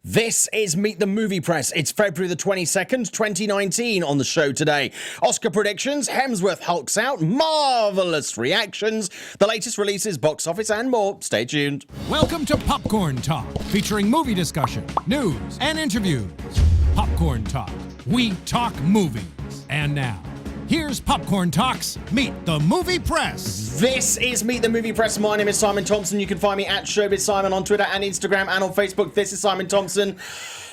This is Meet the Movie Press. It's February the 22nd, 2019 on the show today. Oscar predictions, Hemsworth hulks out, marvellous reactions, the latest releases, box office and more. Stay tuned. Welcome to Popcorn Talk, featuring movie discussion, news, and interviews. Popcorn Talk. We talk movies. And now, here's Popcorn Talk's Meet the Movie Press. This is Meet the Movie Press. My name is Simon Thompson. You can find me at Showbiz Simon on Twitter and Instagram and on Facebook. This is Simon Thompson.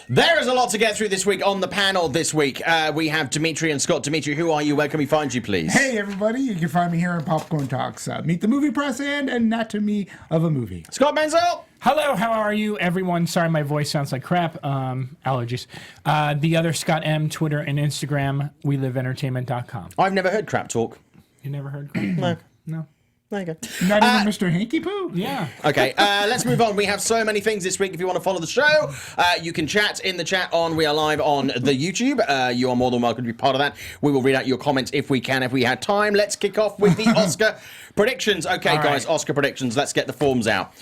There is a lot to get through this week on the panel this week. We have Dimitri and Scott. Dimitri, who are you? Where can we find you, please? Hey, everybody. You can find me here in Popcorn Talks. Meet the Movie Press and Anatomy of a Movie. Scott Benzel. Hello, how are you, everyone? Sorry, my voice sounds like crap. Allergies. The other Scott M, Twitter and Instagram, WeLiveEntertainment.com. I've never heard crap talk. You never heard crap? No. No. There you go. Not even Mr. Hanky Poo? Yeah. Okay, let's move on. We have so many things this week. If you want to follow the show, you can chat in the chat on We Are Live on the YouTube. You are more than welcome to be part of that. We will read out your comments if we can, if we had time. Let's kick off with the Oscar predictions. Okay, All guys, right. Oscar predictions. Let's get the forms out.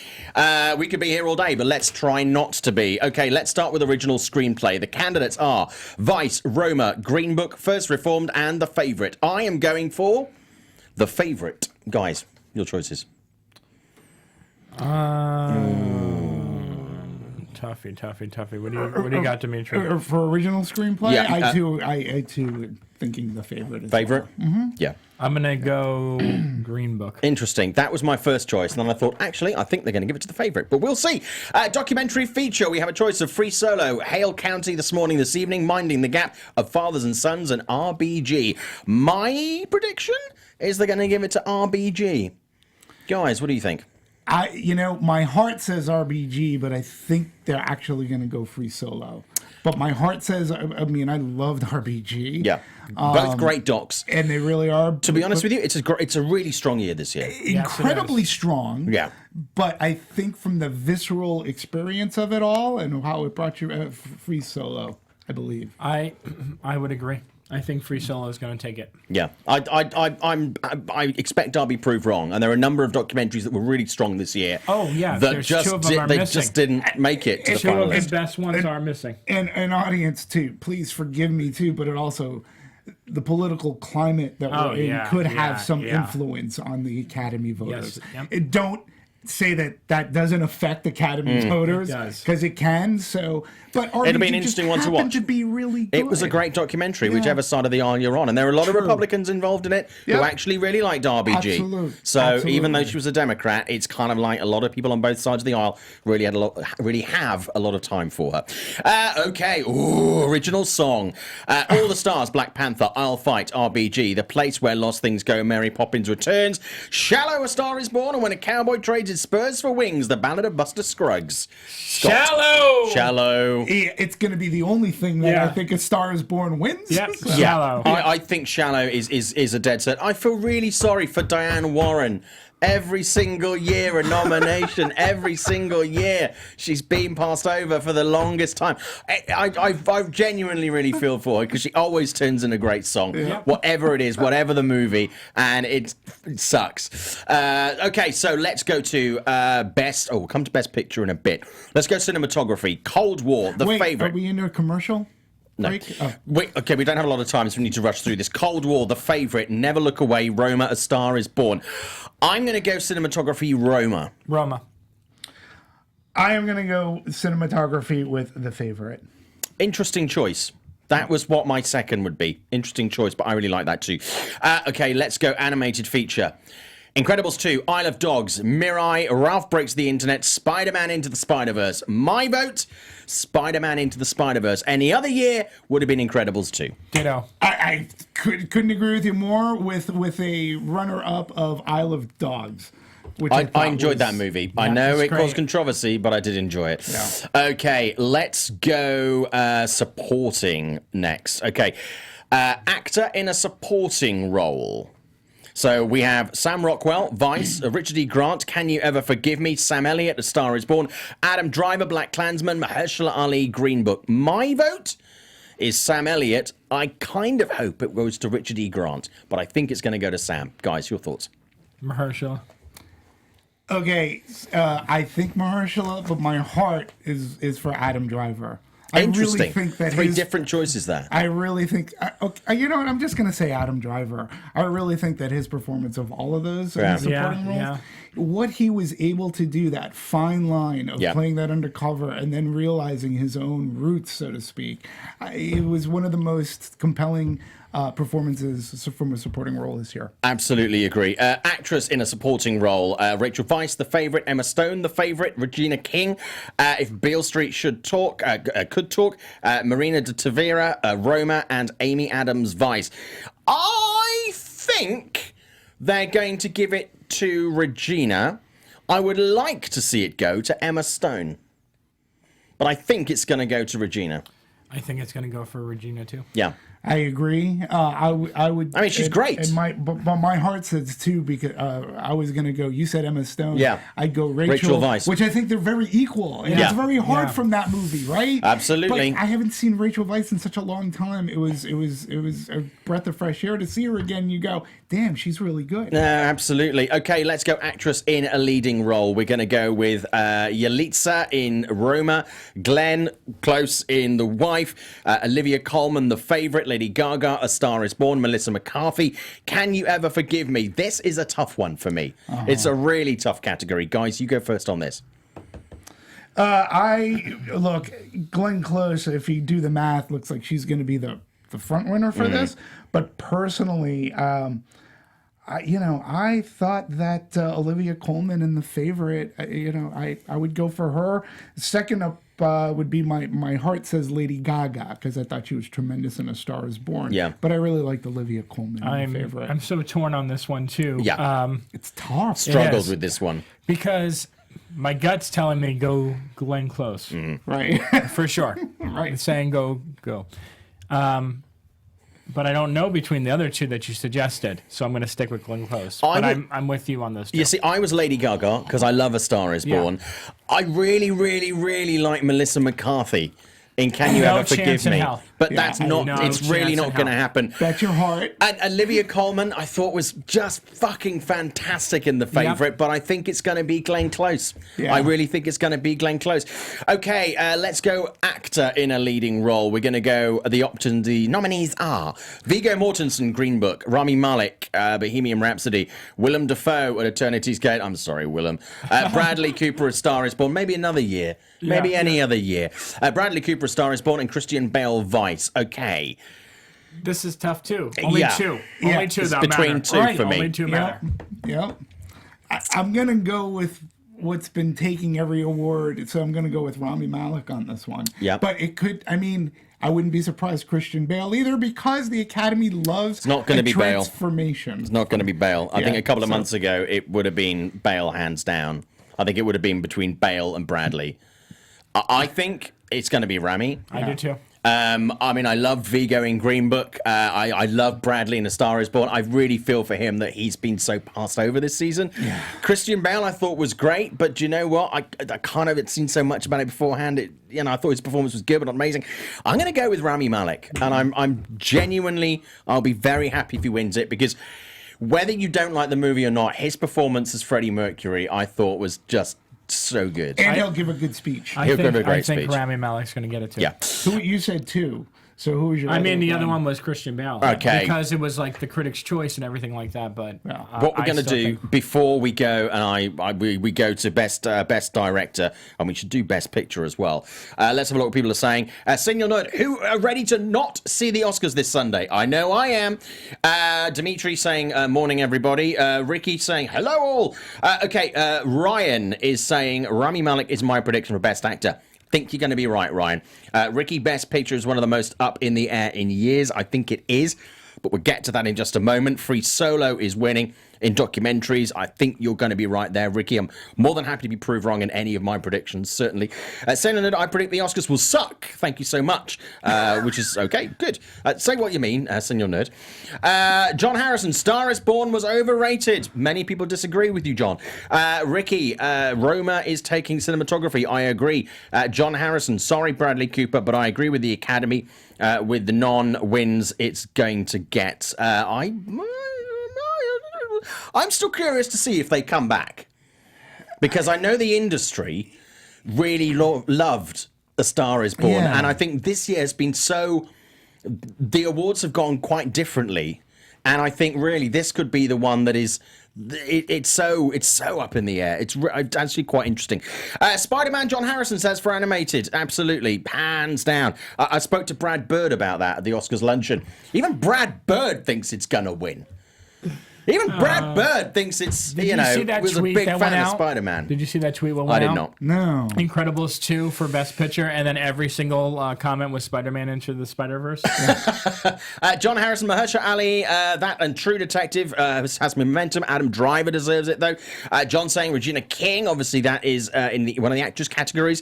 We could be here all day, but let's try not to be. Okay, let's start with original screenplay. The candidates are Vice, Roma, Green Book, First Reformed, and The Favourite. I am going for The Favourite. Guys, your choices. Toughy. What do you got, Dimitri? For original screenplay, Yeah, I too thinking The Favourite. As Favourite? Well. Mm-hmm. Yeah. I'm gonna go Green Book. Interesting. That was my first choice, and then I thought, actually, I think they're going to give it to The Favourite, but we'll see. Documentary feature. We have a choice of Free Solo, Hale County this evening, Minding the Gap, of Fathers and Sons, and RBG. My prediction is they're going to give it to RBG. Guys, what do you think? My heart says RBG, but I think they're actually going to go Free Solo. But my heart says, I loved RBG. Yeah. Both great docs. And they really are. To be honest with you, it's a really strong year this year. Incredibly strong. Yeah. But I think from the visceral experience of it all and how it brought you Free Solo, I believe. I would agree. I think Free Solo is going to take it. Yeah, I expect I'll be proved wrong, and there are a number of documentaries that were really strong this year. Oh yeah, that there's just two of them are they missing. just didn't make it to the Two final of the list. best ones are missing. And an audience too, please forgive me too, but it also the political climate that we're in could have some influence on the Academy voters. Yes, yep. It don't say that doesn't affect Academy voters because it can. So, but RBG It'll be an interesting one to watch. To be really good. It was a great documentary, whichever side of the aisle you're on, and there are a lot of Republicans involved in it who actually really liked RBG. Absolutely. So even though she was a Democrat, it's kind of like a lot of people on both sides of the aisle really have a lot of time for her. Okay, original song. All the Stars, Black Panther, I'll Fight, RBG, The Place Where Lost Things Go, Mary Poppins Returns, Shallow, A Star Is Born, and When a Cowboy Trades His Spurs for Wings, The Ballad of Buster Scruggs. Scott. Shallow. It's going to be the only thing that I think A Star Is Born wins. Yep. So. Shallow. I think Shallow is a dead set. I feel really sorry for Diane Warren. Every single year a nomination, every single year she's been passed over for the longest time. I genuinely really feel for her because she always turns in a great song, whatever it is, whatever the movie, and it sucks. Okay, so let's go to best. We'll come to best picture in a bit. Let's go cinematography. Cold War, The Favourite. Are we into a commercial? No. Oh. Okay, we don't have a lot of time, so we need to rush through this. Cold War, The Favourite, Never Look Away, Roma, A Star Is Born. I'm going to go cinematography, Roma. I am going to go cinematography with The Favourite. Interesting choice. That was what my second would be. Interesting choice, but I really like that too. Okay, let's go animated feature. Incredibles 2, Isle of Dogs, Mirai, Ralph Breaks the Internet, Spider-Man Into the Spider-Verse. My vote, Spider-Man Into the Spider-Verse. Any other year would have been Incredibles 2. Ditto. I couldn't agree with you more with a runner-up of Isle of Dogs. Which I enjoyed that movie. I know it caused controversy, but I did enjoy it. Yeah. Okay, let's go supporting next. Okay, actor in a supporting role. So we have Sam Rockwell, Vice, Richard E. Grant, Can You Ever Forgive Me, Sam Elliott, A Star Is Born, Adam Driver, Black Klansman, Mahershala Ali, Green Book. My vote is Sam Elliott. I kind of hope it goes to Richard E. Grant, but I think it's going to go to Sam. Guys, your thoughts? Mahershala. Okay, I think Mahershala, but my heart is for Adam Driver. Interesting. I really think that three different choices there. I really think, okay, you know what? I'm just going to say Adam Driver. I really think that his performance of all of those supporting roles, what he was able to do, that fine line of playing that undercover and then realizing his own roots, so to speak, it was one of the most compelling performances from a supporting role this year. Absolutely agree. Actress in a supporting role: Rachel Weisz, the favorite; Emma Stone, the favorite; Regina King. If Beale Street could talk; Marina de Tavira, Roma, and Amy Adams Weisz. I think they're going to give it to Regina. I would like to see it go to Emma Stone, but I think it's going to go to Regina. I think it's going to go for Regina too. Yeah. I agree. I would. I mean, she's great. But my heart says too, because I was gonna go. You said Emma Stone. Yeah. I'd go Rachel Weisz, which I think they're very equal, and it's very hard from that movie, right? Absolutely. But I haven't seen Rachel Weisz in such a long time. It was a breath of fresh air to see her again. You go, damn, she's really good. Absolutely. Okay, let's go actress in a leading role. We're going to go with Yalitza in Roma, Glenn Close in The Wife, Olivia Colman, The Favorite, Lady Gaga, A Star Is Born, Melissa McCarthy. Can You Ever Forgive Me? This is a tough one for me. It's a really tough category. Guys, you go first on this. Look, Glenn Close, if you do the math, looks like she's going to be the front winner for this. But personally, I thought that Olivia Colman in The Favorite, I would go for her. Second up would be my heart says Lady Gaga, because I thought she was tremendous in A Star Is Born. Yeah. But I really liked Olivia Colman in The Favorite. I'm so torn on this one too. Yeah. It's tough. Struggled with this one. Because my gut's telling me go Glenn Close. Right. For sure. Right. It's saying go. But I don't know between the other two that you suggested, so I'm going to stick with Glenn Close. But I'm with you on those two. You see, I was Lady Gaga because I love A Star Is Born. I really, really, really like Melissa McCarthy in Can You Ever Forgive Me? But that's not, it's really not going to happen. That's your heart. And Olivia Colman, I thought was just fucking fantastic in The Favorite, but I think it's going to be Glenn Close. Yeah. I really think it's going to be Glenn Close. Okay, let's go actor in a leading role. We're going to go, the nominees are Viggo Mortensen, Green Book, Rami Malek, Bohemian Rhapsody, Willem Dafoe at Eternity's Gate. I'm sorry, Willem. Bradley Cooper, A Star Is Born. Maybe another year. Maybe any other year. Bradley Cooper, A Star Is Born, and Christian Bale, Vice. Okay. This is tough too. Only two. Only two that between matter. two for me. Only two matter. Yep. I'm going to go with what's been taking every award, so I'm going to go with Rami Malek on this one. Yeah. But it could, I wouldn't be surprised Christian Bale either, because the Academy loves it's not going to be Bale. Transformation. It's not going to be Bale. I think a couple of months ago it would have been Bale hands down. I think it would have been between Bale and Bradley. I think it's going to be Rami. I do too. I love Viggo in Green Book. I love Bradley in A Star Is Born. I really feel for him that he's been so passed over this season. Yeah. Christian Bale I thought was great, but do you know what? I kind of had seen so much about it beforehand. I thought his performance was good, but not amazing. I'm going to go with Rami Malek, and I'm genuinely, I'll be very happy if he wins it, because whether you don't like the movie or not, his performance as Freddie Mercury I thought was just so good. And he'll give a good speech. He'll give a great speech. I think Rami Malek's going to get it too. Yeah. Who you said two. So who was your? The other one was Christian Bale. Okay. Because it was like the critics' choice and everything like that. But what we're going to do before we go, and we go to best director, and we should do best picture as well. Let's have a look what people are saying. Senor Nerd, who are ready to not see the Oscars this Sunday? I know I am. Dimitri saying morning everybody. Ricky saying hello all. Ryan is saying Rami Malek is my prediction for best actor. Think you're going to be right, Ryan. Ricky, best picture is one of the most up in the air in years. I think it is, but we'll get to that in just a moment. Free Solo is winning in documentaries. I think you're going to be right there, Ricky. I'm more than happy to be proved wrong in any of my predictions, certainly. Senator, I predict the Oscars will suck. Thank you so much, which is okay, good. Say what you mean, Senor Nerd. John Harrison, Star Is Born was overrated. Many people disagree with you, John. Ricky, Roma is taking cinematography. I agree. John Harrison, sorry, Bradley Cooper, but I agree with the Academy. With the non-wins it's going to get. I'm still curious to see if they come back. because I know the industry really loved A Star Is Born, and I think this year has been the awards have gone quite differently, and I think really this could be the one that is. It's so up in the air. It's actually quite interesting. Spider-Man, John Harrison says for animated, absolutely, hands down. I spoke to Brad Bird about that at the Oscars luncheon. Even Brad Bird thinks it's gonna win. Even Brad Bird thinks it's, see that was a tweet big that fan went of out? Spider-Man. Did you see that tweet? What went I did out? not. No. Incredibles 2 for Best Picture, and then every single comment was Spider-Man Into the Spider-Verse. John Harrison, Mahershala Ali, that and True Detective has momentum. Adam Driver deserves it, though. John saying Regina King, obviously that is in one of the actress categories.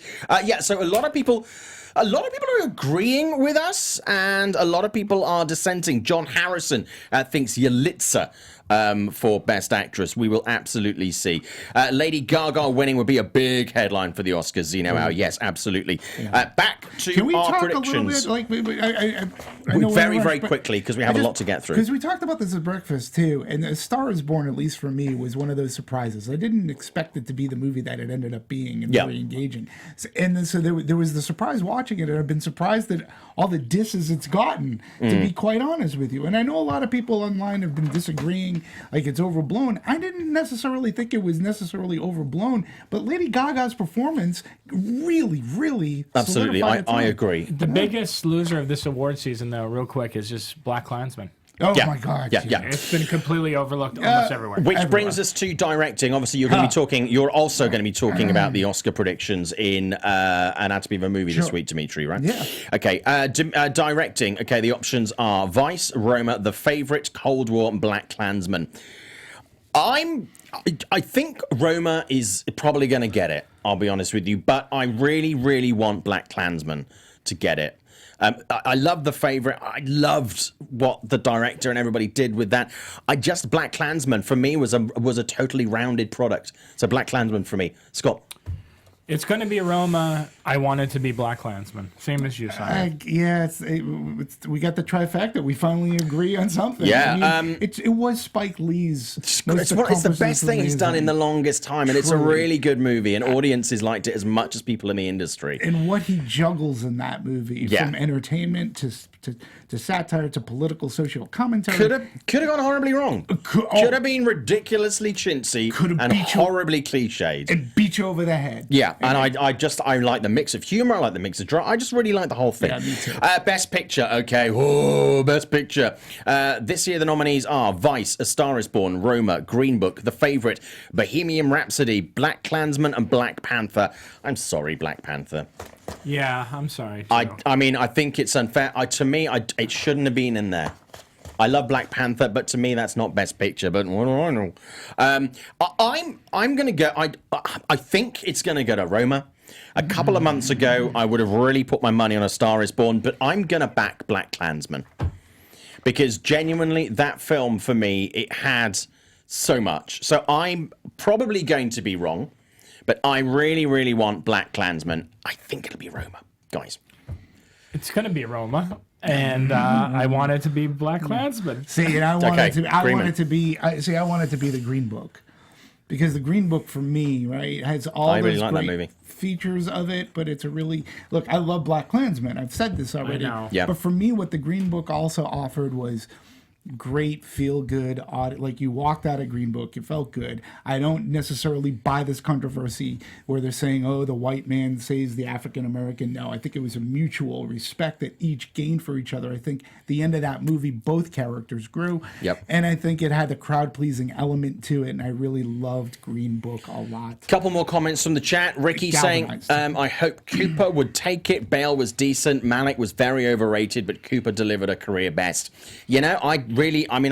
So a lot of people are agreeing with us, and a lot of people are dissenting. John Harrison thinks Yalitza for Best Actress. We will absolutely see. Lady Gaga winning would be a big headline for the Oscars. Zeno Hour. Yes, absolutely. Back to Can we our talk predictions. a little bit? I know very, we're very rushed, but quickly, because we have a lot to get through. Because we talked about this at breakfast too, and A Star Is Born, at least for me, was one of those surprises. I didn't expect it to be the movie that it ended up being, and very engaging. So there was the surprise watching it, and I've been surprised that all the disses it's gotten, to be quite honest with you. And I know a lot of people online have been disagreeing, like it's overblown. I didn't necessarily think it was necessarily overblown, but Lady Gaga's performance really, really Absolutely, I agree. The biggest loser of this award season, though, real quick, is just Black Klansman. Oh Yeah. my God! Yeah. It's been completely overlooked almost everywhere. Which brings us to directing. Obviously, you're going to be talking. You're also going to be talking about the Oscar predictions in Anatomy of a Movie this week, Dimitri, right? Yeah. Okay. Directing. Okay. The options are Vice, Roma, The Favourite, Cold War, and Black Klansman. I think Roma is probably going to get it. I'll be honest with you, but I really, really want Black Klansman to get it. I love The Favourite. I loved what the director and everybody did with that. Black Klansman for me was a totally rounded product. So Black Klansman for me. Scott. It's going to be Roma. I want it to be Black Klansman. Same as you, Simon. We got the trifecta. We finally agree on something. Yeah, I mean, it was Spike Lee's. It's the best thing he's done in the longest time, and it's a really good movie, and audiences liked it as much as people in the industry. And what he juggles in that movie, from entertainment to satire to political social commentary, could have gone horribly wrong. Could have been ridiculously chintzy and horribly cliched. and beat you over the head. Yeah, and I like the mix of humor. I like the mix of drama. I just really like the whole thing. Yeah, me too. Best Picture. Okay. Whoa, Best Picture. This year the nominees are Vice, A Star Is Born, Roma, Green Book, The Favourite, Bohemian Rhapsody, Black Klansman, and Black Panther. I'm sorry, Black Panther. Yeah, I'm sorry. I mean, I think it's unfair. To me, it shouldn't have been in there. I love Black Panther, but to me, that's not Best Picture. But what do I know? I'm gonna go. I think it's gonna go to Roma. A couple of months ago, I would have really put my money on A Star Is Born, but I'm gonna back Black Klansman because genuinely, that film for me, it had so much. So I'm probably going to be wrong, but I really, really want Black Klansman. I think it'll be Roma, guys. It's going to be Roma, and I want it to be Black Klansman. See, and I want it to be the Green Book, because the Green Book for me, right, has all those great features of it, but it's a really I love Black Klansman. I've said this already. I know. Yeah. But for me, what the Green Book also offered was great feel good like you walked out of Green Book, you felt good. I don't necessarily buy this controversy where they're saying, oh, the white man saves the African American. No, I think it was a mutual respect that each gained for each other. I think the end of that movie, both characters grew. Yep. And I think it had the crowd pleasing element to it, and I really loved Green Book a lot. Couple more comments from the chat. Ricky saying, I hope Cooper would take it. Bale was decent. Malick was very overrated, but Cooper delivered a career best. You know, I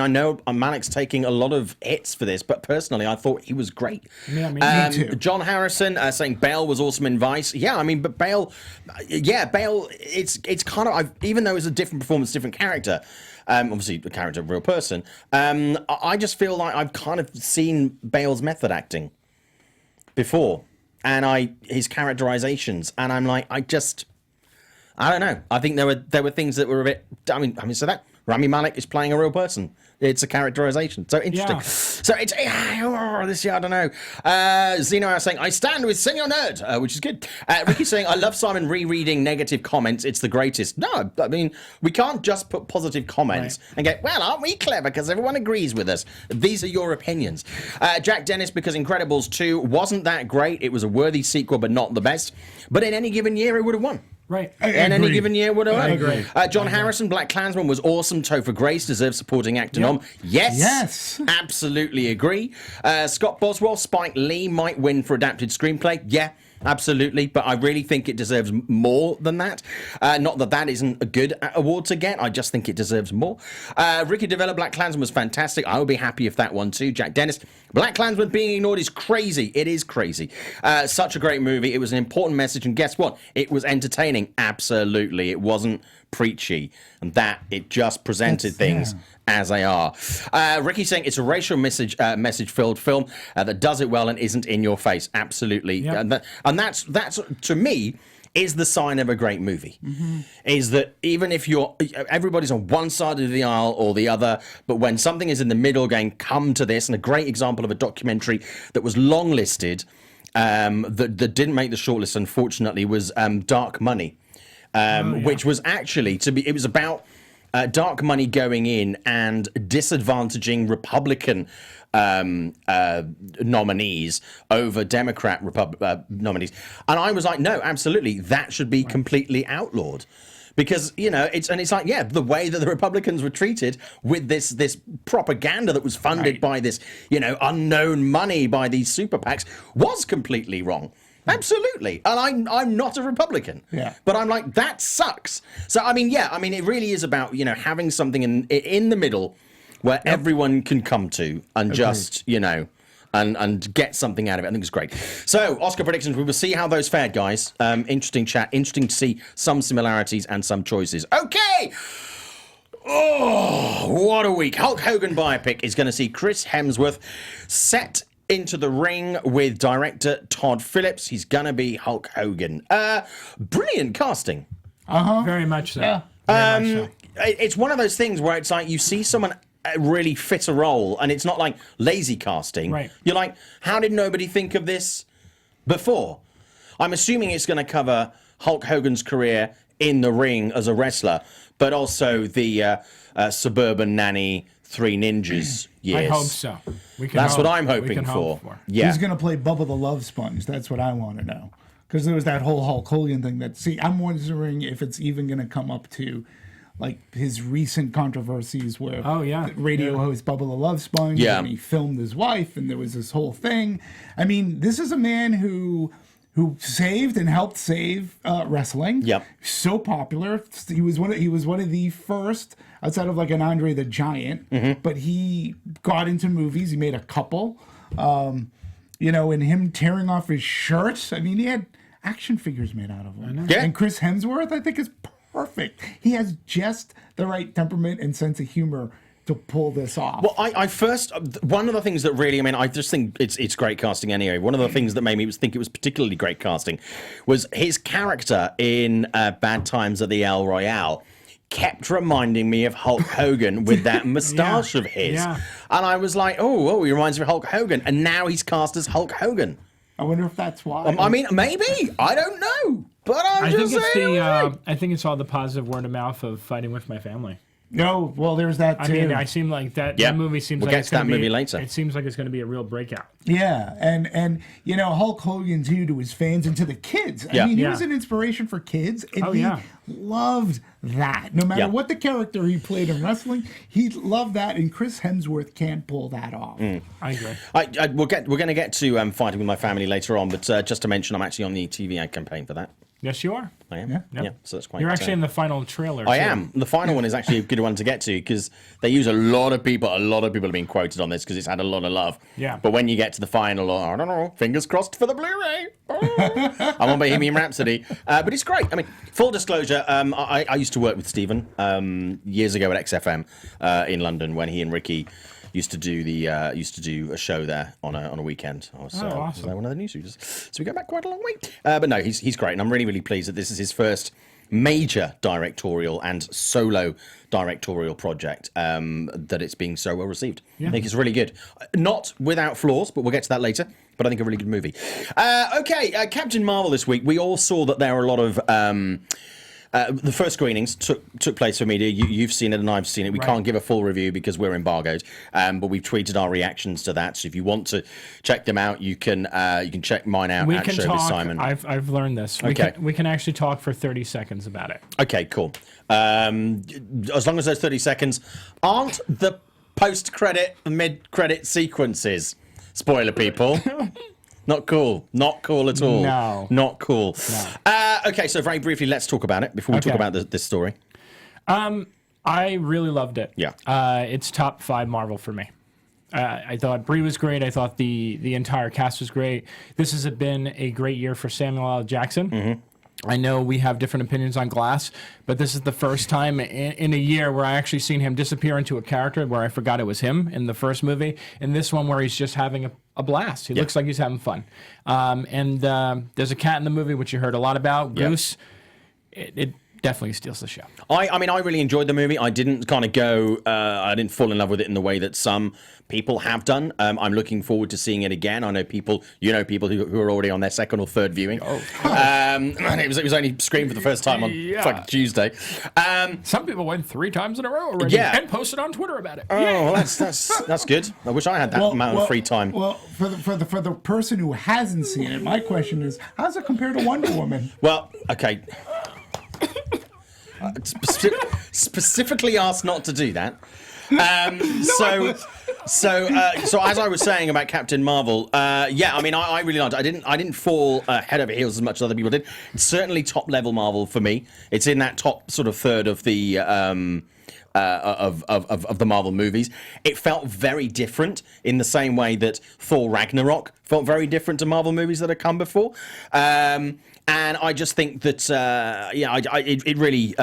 know Malick's taking a lot of hits for this, but personally, I thought he was great. Yeah, me too. John Harrison saying Bale was awesome in Vice. Yeah, I mean, but Bale, it's kind of, even though it's a different performance, different character, obviously the character of a real person, I just feel like I've kind of seen Bale's method acting before, and his characterizations, and I'm like, I don't know. I think there were things that were a bit. So Rami Malek is playing a real person. It's a characterization. So interesting. Yeah. So it's this year, I don't know. Zeno saying, I stand with Senior Nerd, which is good. Ricky saying, I love Simon rereading negative comments. It's the greatest. No, I mean, we can't just put positive comments and go, well, aren't we clever because everyone agrees with us. These are your opinions. Jack Dennis, because Incredibles 2 wasn't that great. It was a worthy sequel, but not the best. But in any given year, it would have won. Right. In any given year, would have won. I agree. John Harrison, Black Klansman was awesome. Topher Grace deserves supporting actor nom. Yes. Absolutely agree. Scott Boswell, Spike Lee might win for adapted screenplay. Yeah. Absolutely, but I really think it deserves more than that. Not that that isn't a good award to get. I just think it deserves more. Ricky DeVella, Black Klansman was fantastic. I would be happy if that won too. Jack Dennis, Black Klansman being ignored is crazy. It is crazy. Such a great movie. It was an important message, and guess what? It was entertaining. Absolutely. It wasn't preachy, and that it just presented things as they are. Ricky saying it's a racial message filled film that does it well and isn't in your face. Absolutely. Yep. And that's to me is the sign of a great movie. Is that even if everybody's on one side of the aisle or the other, but when something is in the middle going, come to this. And a great example of a documentary that was long listed that didn't make the shortlist, unfortunately, was Dark Money. Which was actually it was about dark money going in and disadvantaging Republican nominees over Democrat nominees. And I was like, no, absolutely, that should be completely outlawed. Because, it's like, the way that the Republicans were treated with this propaganda that was funded by this, unknown money by these super PACs was completely wrong. Absolutely. And I'm not a Republican. Yeah. But I'm like, that sucks. So, it really is about, having something in the middle where everyone can come to and just, and get something out of it. I think it's great. So, Oscar predictions, we will see how those fared, guys. Interesting chat. Interesting to see some similarities and some choices. Okay. Oh, what a week. Hulk Hogan biopic is going to see Chris Hemsworth set into the ring with director Todd Phillips. He's gonna be Hulk Hogan. Brilliant casting. Very much so. Yeah. It's one of those things where it's like you see someone really fit a role, and it's not like lazy casting. Right. You're like, how did nobody think of this before? I'm assuming it's going to cover Hulk Hogan's career in the ring as a wrestler, but also the suburban nanny, Three Ninjas years. I hope so. That's what I'm hoping for. Yeah. Who's going to play Bubba the Love Sponge? That's what I want to know. Because there was that whole Hulk Hogan thing I'm wondering if it's even going to come up to like his recent controversies where radio host Bubba the Love Sponge and he filmed his wife and there was this whole thing. I mean, this is a man who saved and helped save wrestling. Yep. So popular. He was one of the first outside of like an Andre the Giant, but he got into movies. He made a couple. And him tearing off his shirt. I mean, he had action figures made out of him. Yeah. And Chris Hemsworth, I think, is perfect. He has just the right temperament and sense of humor to pull this off. Well, one of the things that really, I just think it's great casting anyway. One of the things that made me think it was particularly great casting was his character in Bad Times at the El Royale kept reminding me of Hulk Hogan with that moustache of his. Yeah. And I was like, oh, he reminds me of Hulk Hogan. And now he's cast as Hulk Hogan. I wonder if that's why. Maybe. I don't know. But I think it's all the positive word of mouth of Fighting With My Family. No, well, there's that too. I seem like that movie seems like it's going to be... We'll get to that movie later. It seems like it's going to be a real breakout. Yeah, and Hulk Hogan, too, to his fans and to the kids. I mean, he was an inspiration for kids, and he loved that. No matter what the character he played in wrestling, he loved that, and Chris Hemsworth can't pull that off. I agree. We're going to get to Fighting With My Family later on, but just to mention, I'm actually on the TV ad campaign for that. Yes, you are. I am. Yeah. So that's quite. You're actually in the final trailer. I am. The final one is actually a good one to get to because they use a lot of people. A lot of people have been quoted on this because it's had a lot of love. Yeah. But when you get to the final, I don't know. Fingers crossed for the Blu-ray. I'm on Bohemian Rhapsody, but it's great. I mean, full disclosure. I used to work with Stephen years ago at XFM in London when he and Ricky used to do a show there on a weekend. I was awesome. One of the news users. So we go back quite a long way. But no, he's great, and I'm really, really pleased that this is his first major directorial and solo directorial project that it's being so well received. I think it's really good. Not without flaws, but we'll get to that later. But I think a really good movie. Captain Marvel this week. We all saw that there were a lot of... the first screenings took place for media. You've seen it and I've seen it. We can't give a full review because we're embargoed, but we've tweeted our reactions to that. So if you want to check them out, you can check mine out at Showbiz Simon. I've learned this. We can actually talk for 30 seconds about it. Okay, cool. As long as those 30 seconds aren't the post-credit, mid-credit sequences. Spoiler, people. Not cool. Not cool at all. No. Not cool. No. Okay, so very briefly, let's talk about it before we talk about this story. I really loved it. Yeah. It's top 5 Marvel for me. I thought Brie was great. I thought the entire cast was great. This has been a great year for Samuel L. Jackson. Mm-hmm. I know we have different opinions on Glass, but this is the first time in a year where I actually seen him disappear into a character where I forgot it was him in the first movie. And this one where he's just having a blast. He looks like he's having fun. And there's a cat in the movie, which you heard a lot about, Goose. It definitely steals the show. I mean, I really enjoyed the movie. I didn't kind of go, I didn't fall in love with it in the way that some people have done. I'm looking forward to seeing it again. I know people, people who are already on their second or third viewing. And it was only screened for the first time on fucking Tuesday. Some people went 3 times in a row already and posted on Twitter about it. Oh, well, that's good. I wish I had that amount of free time. Well, for the person who hasn't seen it, my question is, how does it compare to Wonder Woman? Well, okay. Specifically asked not to do that. So as I was saying about Captain Marvel, I mean, I really liked it. I didn't fall head over heels as much as other people did. It's certainly top level Marvel for me. It's in that top sort of third of the of the Marvel movies. It felt very different in the same way that Thor Ragnarok felt very different to Marvel movies that have come before. And I just think that it really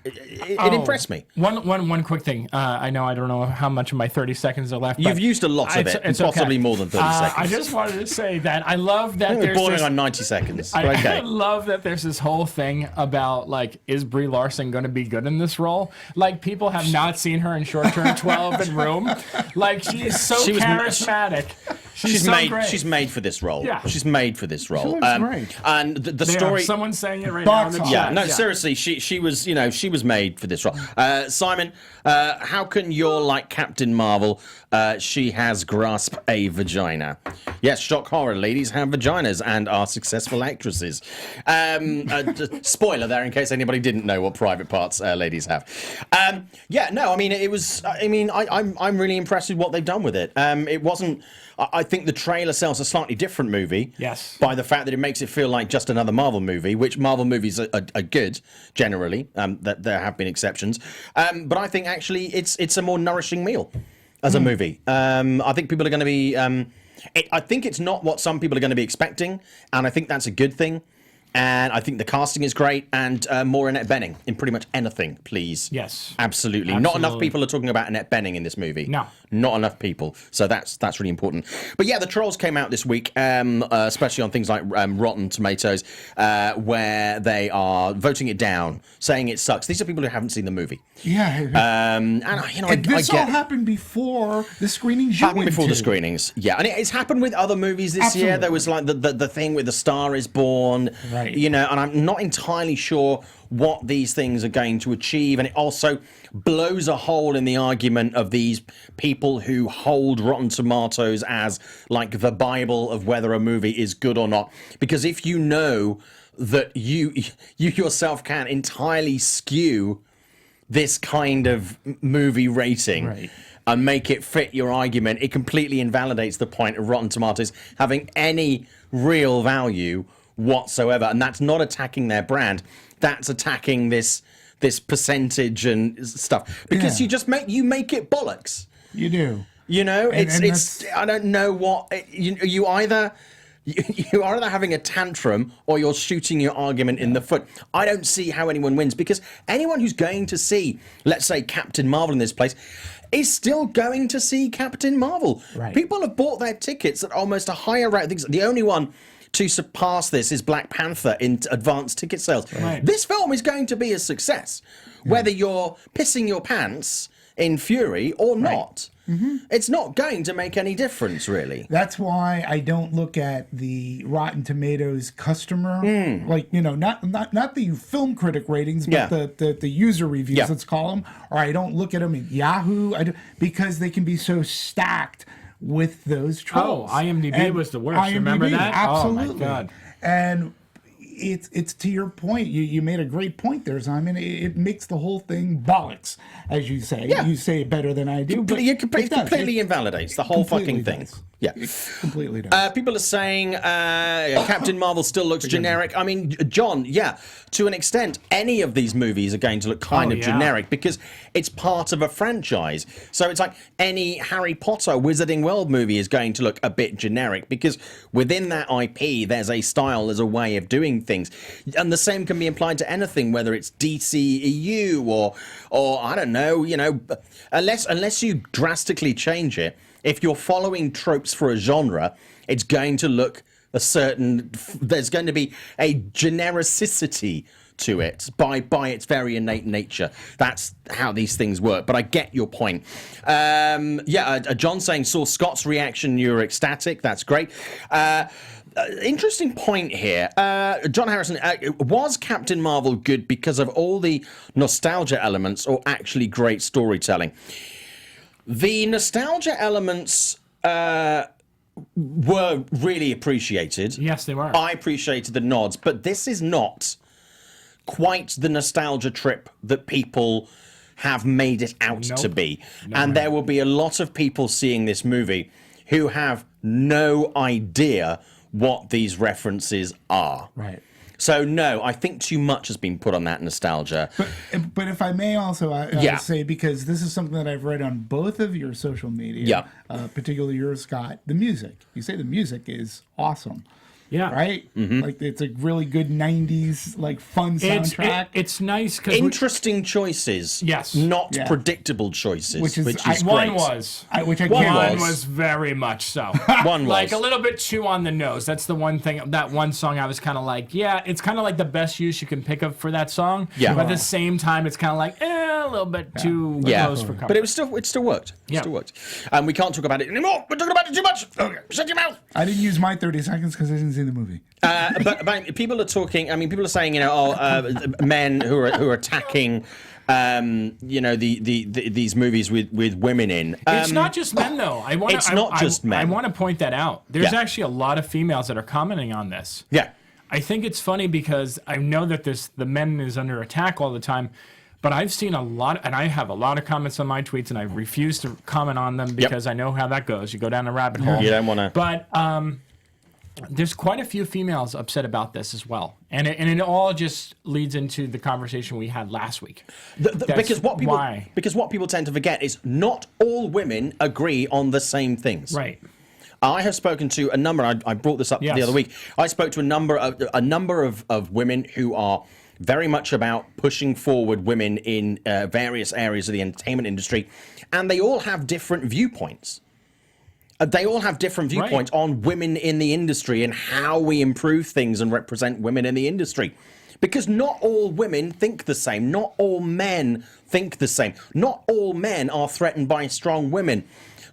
it impressed me. One quick thing. I don't know how much of my 30 seconds are left. You've used a lot of it, and possibly more than 30 seconds. I just wanted to say that I love that there's bordering on 90 seconds. I love that there's this whole thing about, like, is Brie Larson going to be good in this role? Like, people have not seen her in Short Term 12 and Room. Like, she is so charismatic. She's made. She's made for this role. Yeah. She's made for this role. She looks great. And the story. Someone's saying it right now in the chat. Yeah. No, seriously, she was. She was made for this role. Simon, how can you're like Captain Marvel? She has grasped a vagina. Yes, shock horror. Ladies have vaginas and are successful actresses. Spoiler there, in case anybody didn't know what private parts ladies have. I mean, it was. I mean, I'm really impressed with what they've done with it. It wasn't. I think the trailer sells a slightly different movie. Yes. By the fact that it makes it feel like just another Marvel movie, which Marvel movies are good generally. That there have been exceptions, but I think actually it's a more nourishing meal as a movie. I think people are going to be. I think it's not what some people are going to be expecting, and I think that's a good thing. And I think the casting is great, and more Annette Bening in pretty much anything, please. Yes. Absolutely. Not enough people are talking about Annette Bening in this movie. No. Not enough people. So that's really important. But yeah, the trolls came out this week, especially on things like Rotten Tomatoes, where they are voting it down, saying it sucks. These are people who haven't seen the movie. Yeah. This all happened before the screenings. Happened before the screenings. Yeah, and it's happened with other movies this year. There was like the thing with The Star Is Born. Right. And I'm not entirely sure what these things are going to achieve, and it also blows a hole in the argument of these people who hold Rotten Tomatoes as like the Bible of whether a movie is good or not. Because if you know that you yourself can entirely skew this kind of movie rating and make it fit your argument, it completely invalidates the point of Rotten Tomatoes having any real value whatsoever. And that's not attacking their brand, that's attacking this percentage and stuff, because you make it bollocks. You do. It's I don't know what you either having a tantrum or you're shooting your argument in the foot. I don't see how anyone wins, because anyone who's going to see, let's say, Captain Marvel in this place is still going to see Captain Marvel. Right. People have bought their tickets at almost a higher rate. I think the only one to surpass this is Black Panther in advanced ticket sales. Right. This film is going to be a success, whether you're pissing your pants in fury or not. It's not going to make any difference, really. That's why I don't look at the Rotten Tomatoes customer, like, not the film critic ratings, but the user reviews, let's call them. Or I don't look at them in Yahoo, because they can be so stacked with those trolls. Oh, IMDb was the worst. Remember that? Absolutely. Oh my God. And it's to your point. You made a great point there, Simon. It makes the whole thing bollocks, as you say. Yeah. You say it better than I do. But It completely invalidates the whole fucking thing. Does. Yeah. It completely does. People are saying Captain Marvel still looks generic. I mean, John, to an extent, any of these movies are going to look kind of generic because it's part of a franchise. So it's like any Harry Potter Wizarding World movie is going to look a bit generic because within that IP, there's a style, there's a way of doing things. And the same can be applied to anything, whether it's DCEU or I don't know, unless you drastically change it. If you're following tropes for a genre, it's going to look there's going to be a genericity to it by its very innate nature. That's how these things work. But I get your point. John saying, saw Scott's reaction, you were ecstatic. That's great. Interesting point here. John Harrison, was Captain Marvel good because of all the nostalgia elements or actually great storytelling? The nostalgia elements were really appreciated. Yes, they were. I appreciated the nods, but this is not quite the nostalgia trip that people have made it out to be. And there will be a lot of people seeing this movie who have no idea what these references are. Right. So, no, I think too much has been put on that nostalgia. But if I may also say, because this is something that I've read on both of your social media, particularly yours, Scott, the music. You say the music is awesome. Yeah. Right? Like, it's a really good 90s, like, fun soundtrack. It's nice because... Interesting choices. Yes. Not predictable choices. Which is great. One was. One was very much so. One was. Like, a little bit too on the nose. That's the one thing. That one song I was kind of like, it's kind of like the best use you can pick up for that song. Yeah. But at the same time, it's kind of like, a little bit too close for comfort. But it still worked. It still worked. And we can't talk about it anymore. We're talking about it too much. Okay. Shut your mouth. I didn't use my 30 seconds because I didn't see the movie. But people are talking. I mean, people are saying, men who are attacking, these movies with women in. It's not just men, though. It's not just men. I want to point that out. There's actually a lot of females that are commenting on this. Yeah. I think it's funny because I know that the men is under attack all the time. But I've seen a lot, and I have a lot of comments on my tweets, and I refuse to comment on them because I know how that goes. You go down a rabbit hole. You don't want to. But there's quite a few females upset about this as well, and it all just leads into the conversation we had last week. Because what people tend to forget is not all women agree on the same things. Right. I have spoken to a number. I brought this up the other week. I spoke to a number of women who are very much about pushing forward women in various areas of the entertainment industry, and they all have different viewpoints. They all have different viewpoints on women in the industry and how we improve things and represent women in the industry. Because not all women think the same. Not all men think the same. Not all men are threatened by strong women.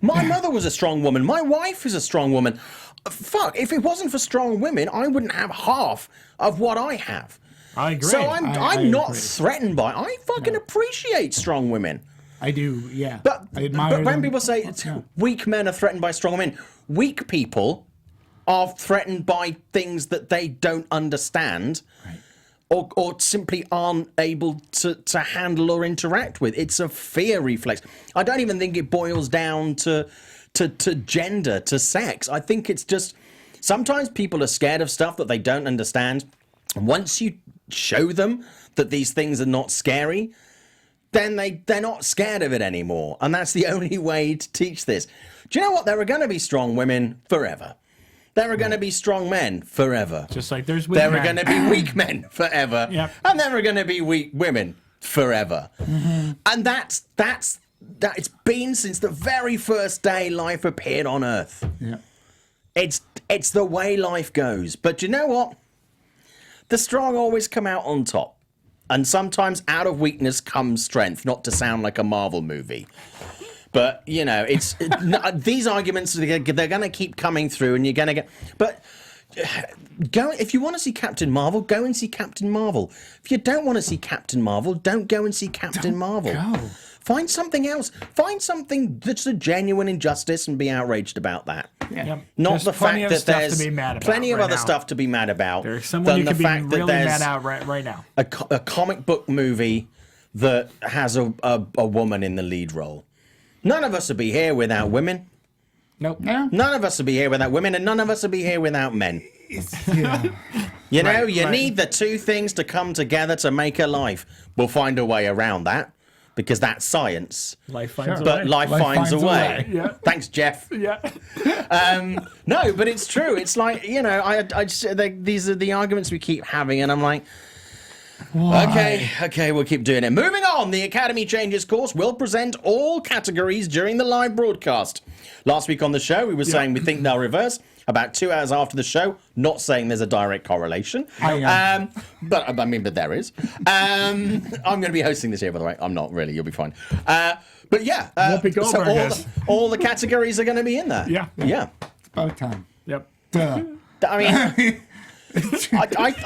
My mother was a strong woman. My wife is a strong woman. Fuck, if it wasn't for strong women, I wouldn't have half of what I have. I agree. So I'm not threatened by it. I fucking appreciate strong women. I do, yeah. But when when people say weak men are threatened by strong women, weak people are threatened by things that they don't understand or simply aren't able to handle or interact with. It's a fear reflex. I don't even think it boils down to gender, to sex. I think it's just sometimes people are scared of stuff that they don't understand. Once you show them that these things are not scary, then they're not scared of it anymore. And that's the only way to teach this. Do you know what? There are going to be strong women forever. There are going to be strong men forever. Just like there's weak men. There are going to be weak men forever. Yep. And there are going to be weak women forever. Mm-hmm. And that's it's been since the very first day life appeared on Earth. Yeah. it's the way life goes. But you know what? The strong always come out on top. And sometimes out of weakness comes strength, not to sound like a Marvel movie. But, you know, these arguments, they're going to keep coming through, and you're going to get... But if you want to see Captain Marvel, go and see Captain Marvel. If you don't want to see Captain Marvel, don't go and see Captain Marvel. Go. Find something else. Find something that's a genuine injustice and be outraged about that. Yeah. Yep. Not There's the fact that there's plenty of other stuff to be mad about. There's someone you can be really mad at right now. A comic book movie that has a woman in the lead role. None of us would be here without women. Nope. No. None of us would be here without women, and none of us would be here without men. Yeah. You know, you need the two things to come together to make a life. We'll find a way around that, because that's science. Life finds a But way. life finds a way. Yeah. Thanks, Jeff. Yeah. No, but it's true. It's like, you know, these are the arguments we keep having, and I'm like, okay, we'll keep doing it. Moving on, the Academy Changes course will present all categories during the live broadcast. Last week on the show, we were saying we think they'll reverse about 2 hours after the show. Not saying there's a direct correlation. But there is. I'm going to be hosting this here, by the way. I'm not really. You'll be fine. But yeah, so all the categories are going to be in there. Yeah. Yeah. It's about time. Yep. Duh. I mean,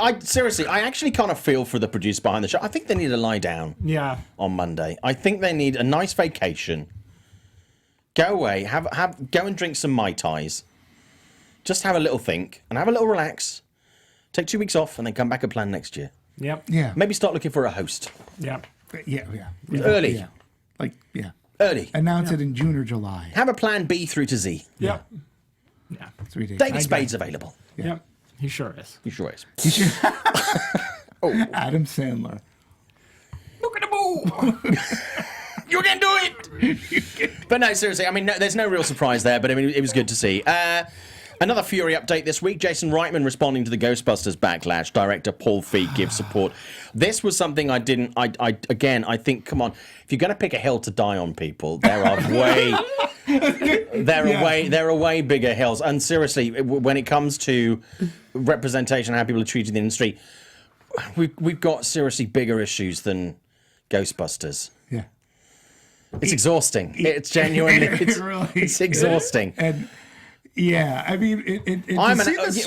I seriously, I actually kind of feel for the producer behind the show. I think they need to lie down. Yeah. On Monday, I think they need a nice vacation. Go away, go and drink some Mai Tais. Just have a little think and have a little relax. Take 2 weeks off and then come back and plan next year. Yep. Yeah. Maybe start looking for a host. Yep. Yeah. Early. Yeah. Early. Announce it in June or July. Have a plan B through to Z. Yep. Yeah. It's ridiculous. David Spade's available. Yep. He sure is. He sure is. Adam Sandler. Look at the move. You can do it. But no, seriously, I mean, there's no real surprise there, but I mean, it was good to see. Another Fury update this week. Jason Reitman responding to the Ghostbusters backlash. Director Paul Feig gives support. This was something I think, come on, if you're going to pick a hill to die on, people, there are are way bigger hills. And seriously, when it comes to representation, how people are treated in the industry, we've got seriously bigger issues than Ghostbusters. Yeah. It's exhausting. It's genuinely, it's exhausting. And yeah, I mean,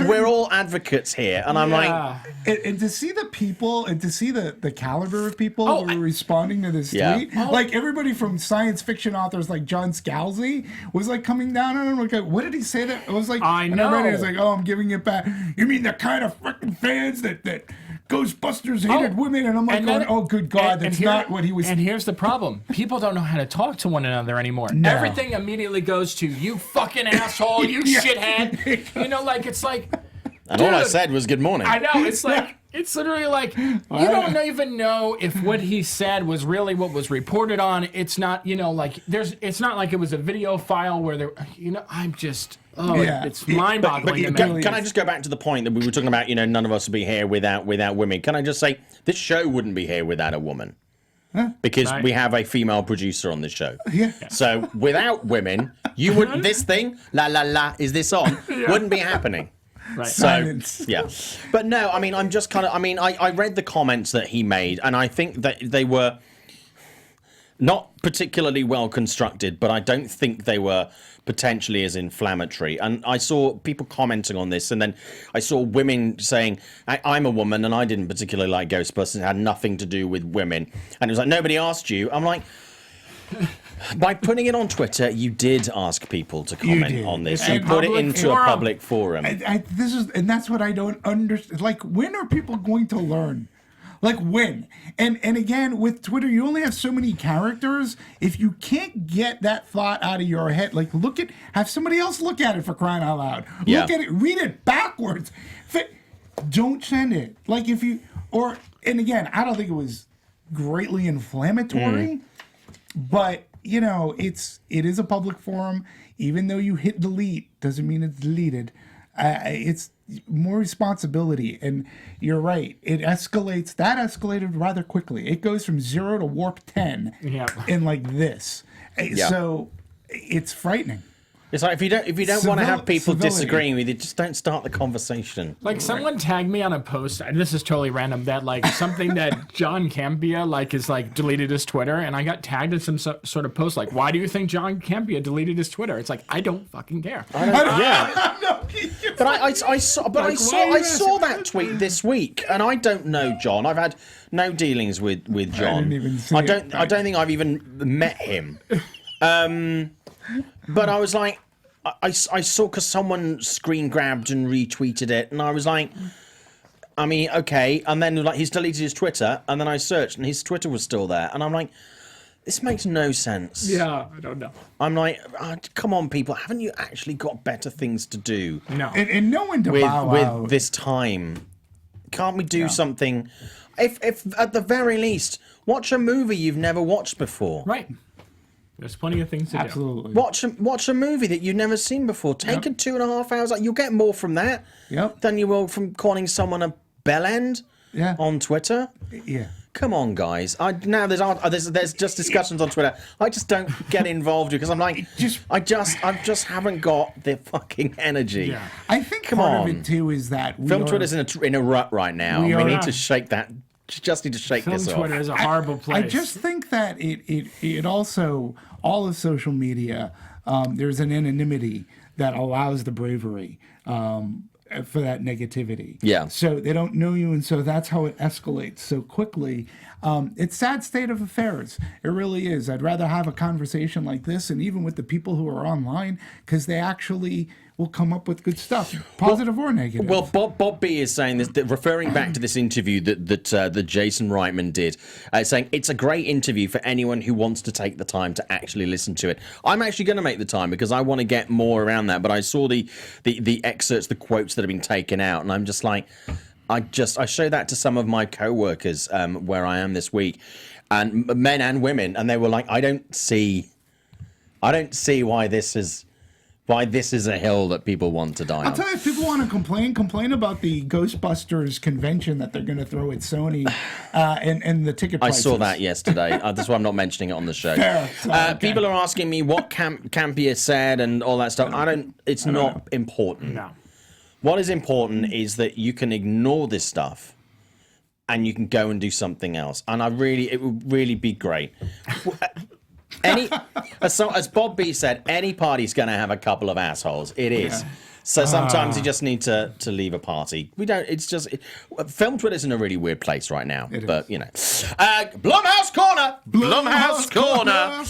we're all advocates here, and I'm like, and to see the people and to see the caliber of people who are responding to this tweet, like everybody from science fiction authors like John Scalzi was like coming down on him. Like, what did he say? That it was like, I know. And I read it, it's like, oh, I'm giving it back. You mean the kind of fucking fans that Ghostbusters hated women? And I'm like, oh, good God, that's not what he was. And here's the problem: people don't know how to talk to one another anymore. No. Everything immediately goes to "you fucking asshole, you shithead." You know, like it's like. And all I said was good morning. I know, it's like, it's literally like, you don't even know if what he said was really what was reported on. It's not, you know, like, it's not like it was a video file where there, you know, I'm just, it's mind-boggling to me. Can I just go back to the point that we were talking about, you know, none of us would be here without women. Can I just say, this show wouldn't be here without a woman. Because we have a female producer on this show. Yeah. So without women, you wouldn't, this thing, is this on, wouldn't be happening. Right. So, yeah. But no, I mean, I'm just kind of, I mean, I read the comments that he made, and I think that they were not particularly well constructed, but I don't think they were potentially as inflammatory. And I saw people commenting on this, and then I saw women saying, I'm a woman, and I didn't particularly like Ghostbusters. It had nothing to do with women. And it was like, nobody asked you. I'm like... By putting it on Twitter, you did ask people to comment on this. You put it into a public forum. That's what I don't understand. Like, when are people going to learn? Like, when? And again, with Twitter, you only have so many characters. If you can't get that thought out of your head, like, have somebody else look at it, for crying out loud. Look at it, read it backwards. Don't send it. Like, and again, I don't think it was greatly inflammatory, but you know, it is a public forum. Even though you hit delete, doesn't mean it's deleted. It's more responsibility. And you're right. It escalates. That escalated rather quickly. It goes from 0 to warp 10 in like this. So it's frightening. It's like if you don't want to have people civility. disagreeing with you, just don't start the conversation. Like someone tagged me on a post, and this is totally random, that like something that John Campea like is like deleted his Twitter, and I got tagged in some sort of post like, why do you think John Campea deleted his Twitter? It's like, I don't fucking care. But I saw that tweet this week, and I don't know John. I've had no dealings with John. I didn't even see I don't think I've even met him. But I was like, I saw because someone screen grabbed and retweeted it, and I was like, I mean, okay. And then like he's deleted his Twitter, and then I searched, and his Twitter was still there, and I'm like, this makes no sense. Yeah, I don't know. I'm like, come on, people, haven't you actually got better things to do? No. And no one to bow out. With this time, can't we do something? If at the very least, watch a movie you've never watched before. Right. There's plenty of things to Absolutely. Watch a movie that you've never seen before. Take it 2.5 hours. You'll get more from that than you will from calling someone a bellend on Twitter. Yeah. Come on, guys. Now there's just discussions on Twitter. I just don't get involved because I'm like, I just haven't got the fucking energy. Yeah. I think part of it too is that Film Twitter's in a rut right now. We need to shake that. Just need to shake Film this off. Twitter is a horrible place. I just think that it also, all of social media, there's an anonymity that allows the bravery for that negativity. Yeah. So they don't know you, and so that's how it escalates so quickly. It's a sad state of affairs. It really is. I'd rather have a conversation like this, and even with the people who are online, because they actually will come up with good stuff, positive or negative. Well, Bob B is saying this, referring back to this interview that Jason Reitman did, saying it's a great interview for anyone who wants to take the time to actually listen to it. I'm actually going to make the time because I want to get more around that. But I saw the excerpts, the quotes that have been taken out, and I'm just like, I showed that to some of my co-workers where I am this week, and men and women, and they were like, I don't see why this is a hill that people want to die on. I'll tell you, if people want to complain about the Ghostbusters convention that they're going to throw at Sony and the ticket prices. I saw that yesterday. That's why I'm not mentioning it on the show. Okay. People are asking me what Campea said and all that stuff. It's not important. No. What is important is that you can ignore this stuff and you can go and do something else. And it would really be great. As Bob B said, any party's going to have a couple of assholes. It is. Yeah. So sometimes you just need to leave a party. Film Twitter's in a really weird place right now. But, you know. Blumhouse Corner! Blumhouse Corner!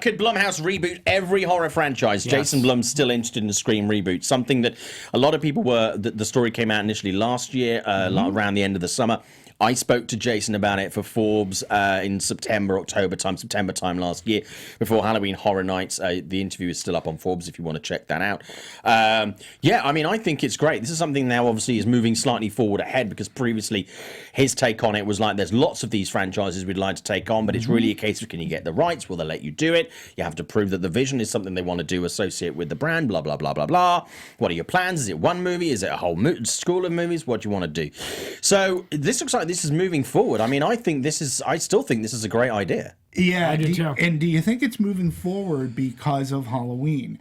Could Blumhouse reboot every horror franchise? Yes. Jason Blum's still interested in the Scream reboot. Something that a lot of people were... The story came out initially last year, around the end of the summer. I spoke to Jason about it for Forbes in September time last year, before Halloween Horror Nights. The interview is still up on Forbes if you want to check that out. I think it's great. This is something now obviously is moving slightly forward ahead, because previously his take on it was like, there's lots of these franchises we'd like to take on, but it's really a case of, can you get the rights? Will they let you do it? You have to prove that the vision is something they want to do, associate with the brand, blah, blah, blah, blah, blah. What are your plans? Is it one movie? Is it a whole school of movies? What do you want to do? So this looks like this is moving forward. I mean, I still think this is a great idea. Yeah, I do too. And do you think it's moving forward because of Halloween?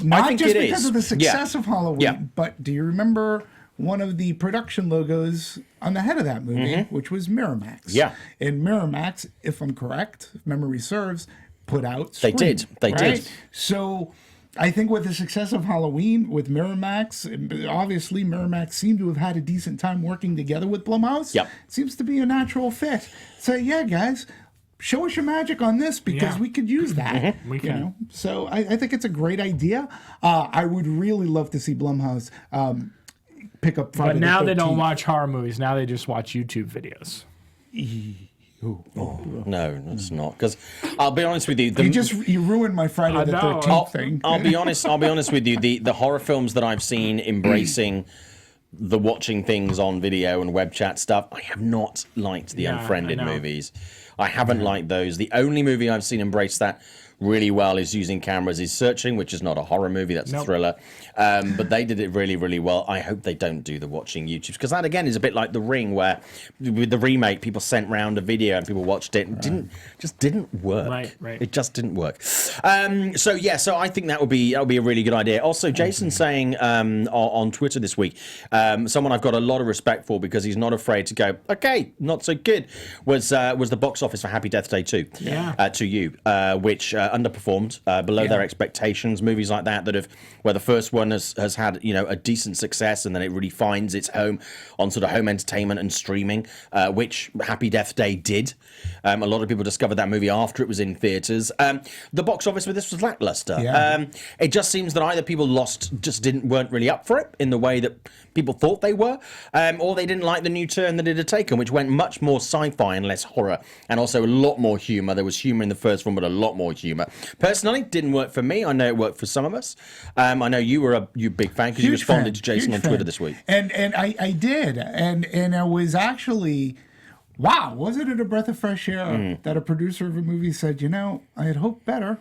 Not I think just it because is. of the success of Halloween, but do you remember one of the production logos on the head of that movie, which was Miramax? Yeah. And Miramax, if I'm correct, if memory serves, put out Scream. They did. So I think with the success of Halloween with Miramax, obviously Miramax seemed to have had a decent time working together with Blumhouse. Yep. Seems to be a natural fit. So yeah, guys, show us your magic on this, because we could use that. We can. You know? So I think it's a great idea. I would really love to see Blumhouse pick up Friday But now the 13th. they don't watch horror movies. Now they just watch YouTube videos. No, it's not. Because I'll be honest with you, you ruined my Friday the 13th thing. I'll be honest with you. The horror films that I've seen embracing the watching things on video and web chat stuff, I have not liked the Unfriended movies. I haven't liked those. The only movie I've seen embrace that really well is Using Cameras is Searching, which is not a horror movie, that's a thriller. But they did it really, really well. I hope they don't do the watching YouTubes, because that again is a bit like The Ring, where with the remake, people sent round a video and people watched it and didn't work. Right. It just didn't work. So I think that would be a really good idea. Also, Jason saying on Twitter this week, someone I've got a lot of respect for because he's not afraid to go, okay, not so good, was the box office for Happy Death Day 2 to you, which underperformed below their expectations. Movies like that where the first one has had a decent success and then it really finds its home on sort of home entertainment and streaming, which Happy Death Day did. A lot of people discovered that movie after it was in theaters. The box office for this was lackluster. It just seems that either people weren't really up for it in the way that people thought they were, or they didn't like the new turn that it had taken, which went much more sci-fi and less horror, and also a lot more humor. There was humor in the first one, but a lot more humor. Personally, didn't work for me. I know it worked for some of us. I know you were a big fan because you responded to Jason on Twitter this week. And I did, and I was actually, wow, wasn't it a breath of fresh air that a producer of a movie said, I had hoped better.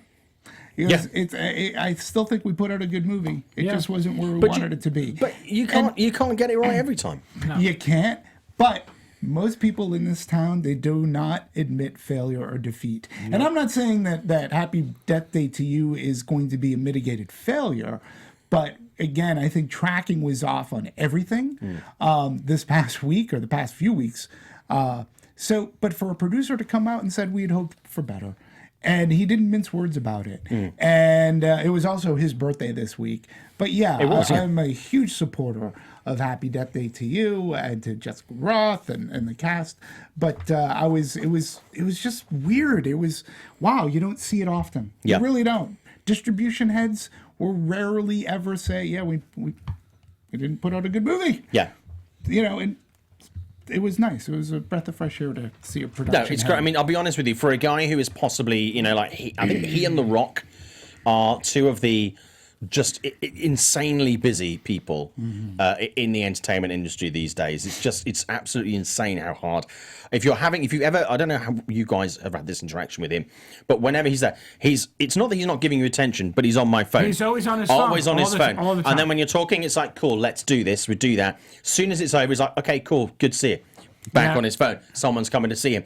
I still think we put out a good movie. It just wasn't where we wanted it to be. But you can't get it right every time. No. You can't. But most people in this town, they do not admit failure or defeat. No. And I'm not saying that Happy Death Day to You is going to be a mitigated failure, but again, I think tracking was off on everything this past week or the past few weeks. But for a producer to come out and said we had hoped for better, and he didn't mince words about it. And it was also his birthday this week. But I'm a huge supporter of Happy Death Day to You and to Jessica Roth and the cast. But it was just weird. It was, wow, you don't see it often. You really don't. Distribution heads will rarely ever say, we didn't put out a good movie. Yeah. And it was nice. It was a breath of fresh air to see a production. No, it's great. I mean, I'll be honest with you. For a guy who is possibly, I think he and The Rock are two of the just insanely busy people in the entertainment industry these days. It's absolutely insane how hard. If you ever, I don't know how you guys have had this interaction with him, but whenever he's there, it's not that he's not giving you attention, but he's on my phone. He's always on his phone. Always on his phone. All the time. And then when you're talking, it's like, cool, let's do this. We do that. As soon as it's over, he's like, okay, cool, good to see you. Back on his phone. Someone's coming to see him.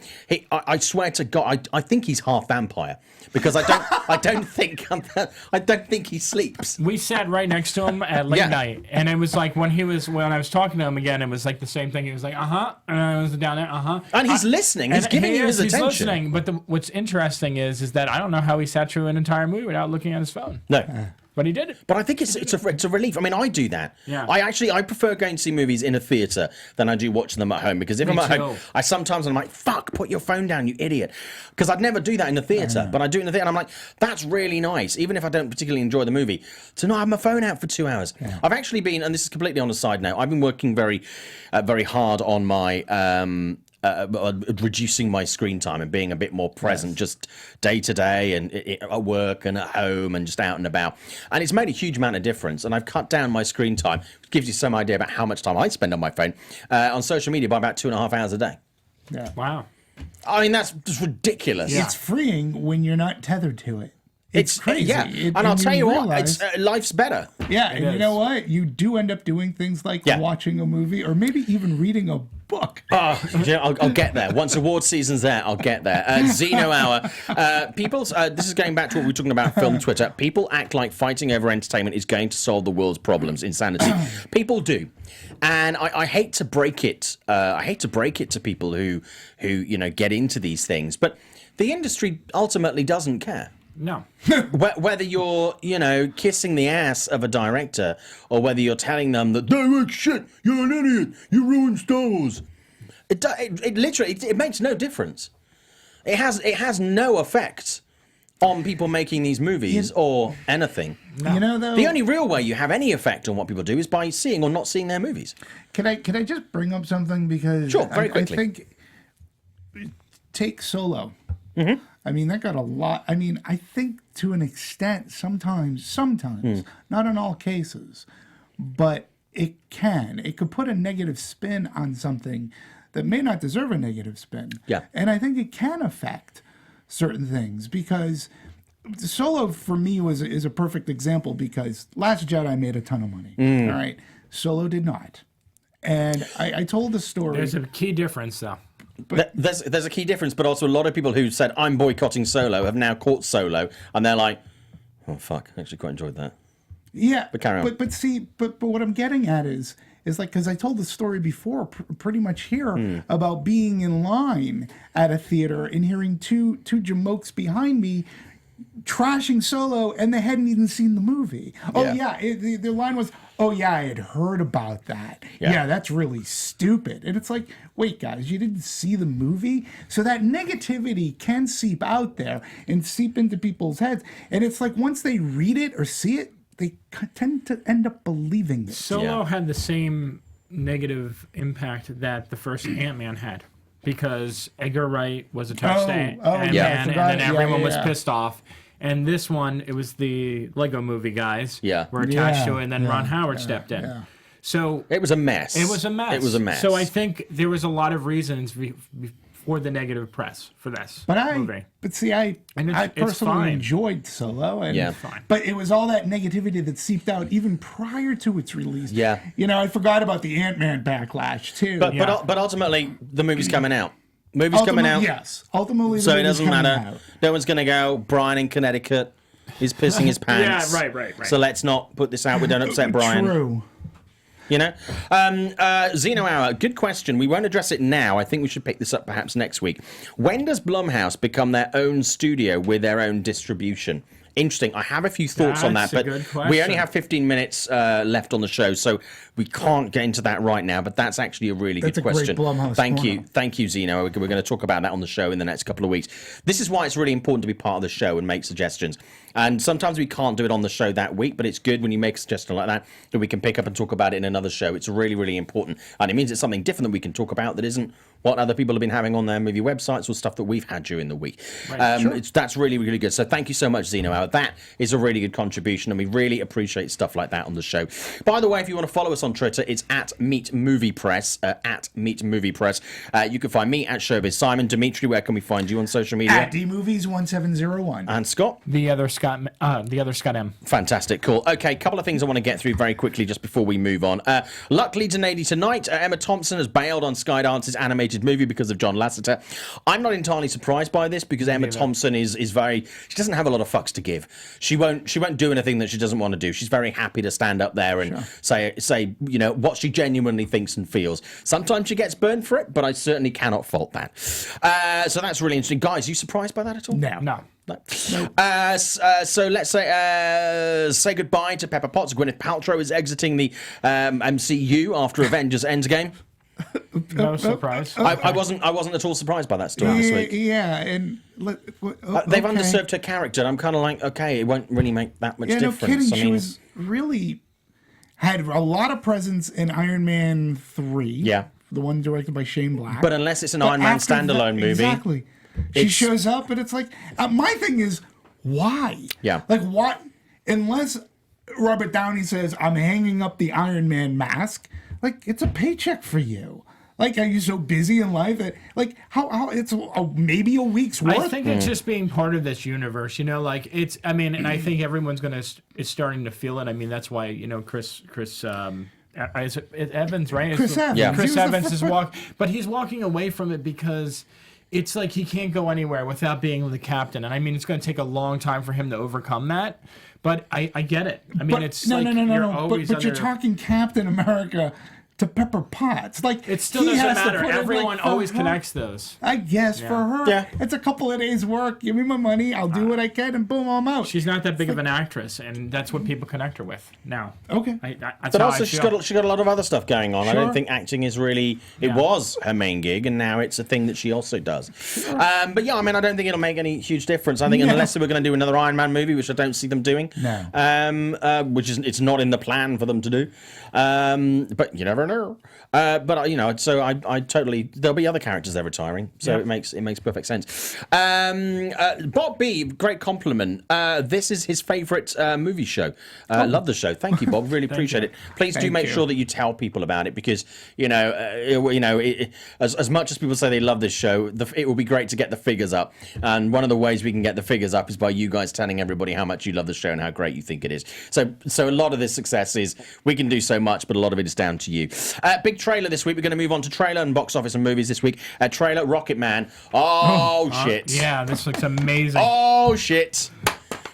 I swear to God, I think he's half vampire because I don't think he sleeps. We sat right next to him at late night, and it was like when I was talking to him again, it was like the same thing. He was like, and I was down there, and he's listening. He's giving you his attention. He's listening. But what's interesting is that I don't know how he sat through an entire movie without looking at his phone. No. But he did it. But I think it's a relief. I mean, I do that. Yeah. I prefer going to see movies in a theater than I do watching them at home, because if I'm at home, I'm like, fuck, put your phone down, you idiot. Because I'd never do that in the theater, but I do it in the theater, and I'm like, that's really nice, even if I don't particularly enjoy the movie, to not have my phone out for 2 hours. Yeah. I've actually been, and this is completely on a side note, I've been working very, very hard on my reducing my screen time and being a bit more present, just day to day and at work and at home and just out and about. And it's made a huge amount of difference. And I've cut down my screen time, which gives you some idea about how much time I spend on my phone, on social media by about 2.5 hours a day. Yeah. Wow. I mean, that's just ridiculous. Yeah. It's freeing when you're not tethered to it. It's crazy. Yeah, and I'll tell you what, life's better. Yeah, and you know what? You do end up doing things like watching a movie or maybe even reading a book. I'll get there. Once award season's there, I'll get there. Zeno Hour. This is going back to what we were talking about film Twitter. People act like fighting over entertainment is going to solve the world's problems. Insanity. People do. And I hate to break it. I hate to break it to people who get into these things. But the industry ultimately doesn't care. No. Whether you're, kissing the ass of a director or whether you're telling them that direct shit, you're an idiot, you ruined Star Wars. It literally makes no difference. It has no effect on people making these movies or anything. No. Though, the only real way you have any effect on what people do is by seeing or not seeing their movies. Can I just bring up something, because sure, very quickly. I think take Solo. Mm-hmm. I mean, that got a lot. I mean, I think to an extent, sometimes, not in all cases, but it could put a negative spin on something that may not deserve a negative spin. Yeah. And I think it can affect certain things, because Solo for me is a perfect example because Last Jedi made a ton of money. All right, Solo did not, and I told the story. There's a key difference, though. But there's a key difference, but also a lot of people who said I'm boycotting Solo have now caught Solo, and they're like, oh fuck, I actually quite enjoyed that. Yeah, but carry on. But what I'm getting at is like, because I told the story before, pretty much here, about being in line at a theater and hearing two jamokes behind me trashing Solo, and they hadn't even seen the movie. Oh yeah, the line was, oh yeah, I had heard about that. Yeah, that's really stupid. And it's like, wait guys, you didn't see the movie? So that negativity can seep out there and seep into people's heads. And it's like, once they read it or see it, they tend to end up believing it. Solo had the same negative impact that the first Ant-Man had, because Edgar Wright was attached to Ant-Man, and then everyone was pissed off. And this one, it was the Lego Movie guys were attached to it, and then Ron Howard stepped in. Yeah. So it was a mess. It was a mess. It was a mess. So I think there was a lot of reasons for the negative press for this movie. But see, I personally enjoyed Solo, and but it was all that negativity that seeped out even prior to its release. Yeah, you know, I forgot about the Ant-Man backlash too. But ultimately, the movie's coming out. Movie's coming out. Yes, ultimately, so it doesn't matter. No one's going to go, Brian in Connecticut is pissing his pants. Yeah, right. So let's not put this out. We don't upset Brian. True. You know? Xeno Hour, good question. We won't address it now. I think we should pick this up perhaps next week. When does Blumhouse become their own studio with their own distribution? Interesting. I have a few thoughts on that, but we only have 15 minutes left on the show, so we can't get into that right now. But that's actually a really good question. Great Blumhouse Thank you, Xeno. We're going to talk about that on the show in the next couple of weeks. This is why it's really important to be part of the show and make suggestions. And sometimes we can't do it on the show that week, but it's good when you make a suggestion like that we can pick up and talk about it in another show. It's really, really important, and it means it's something different that we can talk about that isn't what other people have been having on their movie websites or stuff that we've had during the week. Right, that's really, really good. So thank you so much, Xeno Hour. That is a really good contribution, and we really appreciate stuff like that on the show. By the way, if you want to follow us on Twitter, it's at Meet Movie Press. At Meet Movie Press. You can find me at Showbiz Simon. Dimitri, where can we find you on social media? At DMovies1701. And Scott? The other Scott M. Fantastic, cool. Okay, a couple of things I want to get through very quickly just before we move on. Luck leads a lady tonight. Emma Thompson has bailed on Skydance's animated movie because of John Lasseter. I'm not entirely surprised by this because Emma Thompson is very. She doesn't have a lot of fucks to give. She won't do anything that she doesn't want to do. She's very happy to stand up there and say you know what she genuinely thinks and feels. Sometimes she gets burned for it, but I certainly cannot fault that. So that's really interesting, guys. Are you surprised by that at all? No. So let's say goodbye to Pepper Potts. Gwyneth Paltrow is exiting the MCU after Avengers Endgame. No surprise. I wasn't at all surprised by that story this week. Yeah, and they've underserved her character. I'm kind of like, okay, it won't really make that much difference. No kidding. She was really had a lot of presence in Iron Man 3. Yeah, the one directed by Shane Black. But unless it's an Iron Man standalone movie, exactly. She shows up, and it's like my thing is why? Yeah, like what? Unless Robert Downey says I'm hanging up the Iron Man mask. Like, it's a paycheck for you. Like, are you so busy in life that, like, how it's maybe a week's worth? I think it's just being part of this universe, you know, like, it's, I mean, and I think everyone's is starting to feel it. I mean, that's why, you know, Chris Evans, right? Chris Evans. Yeah. Chris Evans is but he's walking away from it because it's like he can't go anywhere without being the captain. And I mean, it's going to take a long time for him to overcome that. But I get it. I mean, it's no. But you're talking Captain America to Pepper Potts. Like, it still doesn't matter. Everyone always connects those. I guess for her, it's a couple of days' work. Give me my money. I'll do what I can, and boom, I'm out. She's not that big of an actress, and that's what people connect her with now. Okay. But also, she's got a lot of other stuff going on. Sure. I don't think acting is really. It was her main gig, and now it's a thing that she also does. Sure. But yeah, I mean, I don't think it'll make any huge difference. I think unless they were going to do another Iron Man movie, which I don't see them doing. No. Which is it's not in the plan for them to do. But you never know. no. But you know, so I totally. There'll be other characters they're retiring, so it makes perfect sense. Bob B, great compliment. This is his favourite movie show. Love the show. Thank you, Bob. Really appreciate it. Please do make sure that you tell people about it because as much as people say they love this show, it will be great to get the figures up. And one of the ways we can get the figures up is by you guys telling everybody how much you love the show and how great you think it is. So a lot of this success is we can do so much, but a lot of it is down to you. Big trailer this week. We're going to move on to trailer and box office and movies this week. Trailer, Rocketman. Oh, shit. Yeah, this looks amazing. Oh, shit.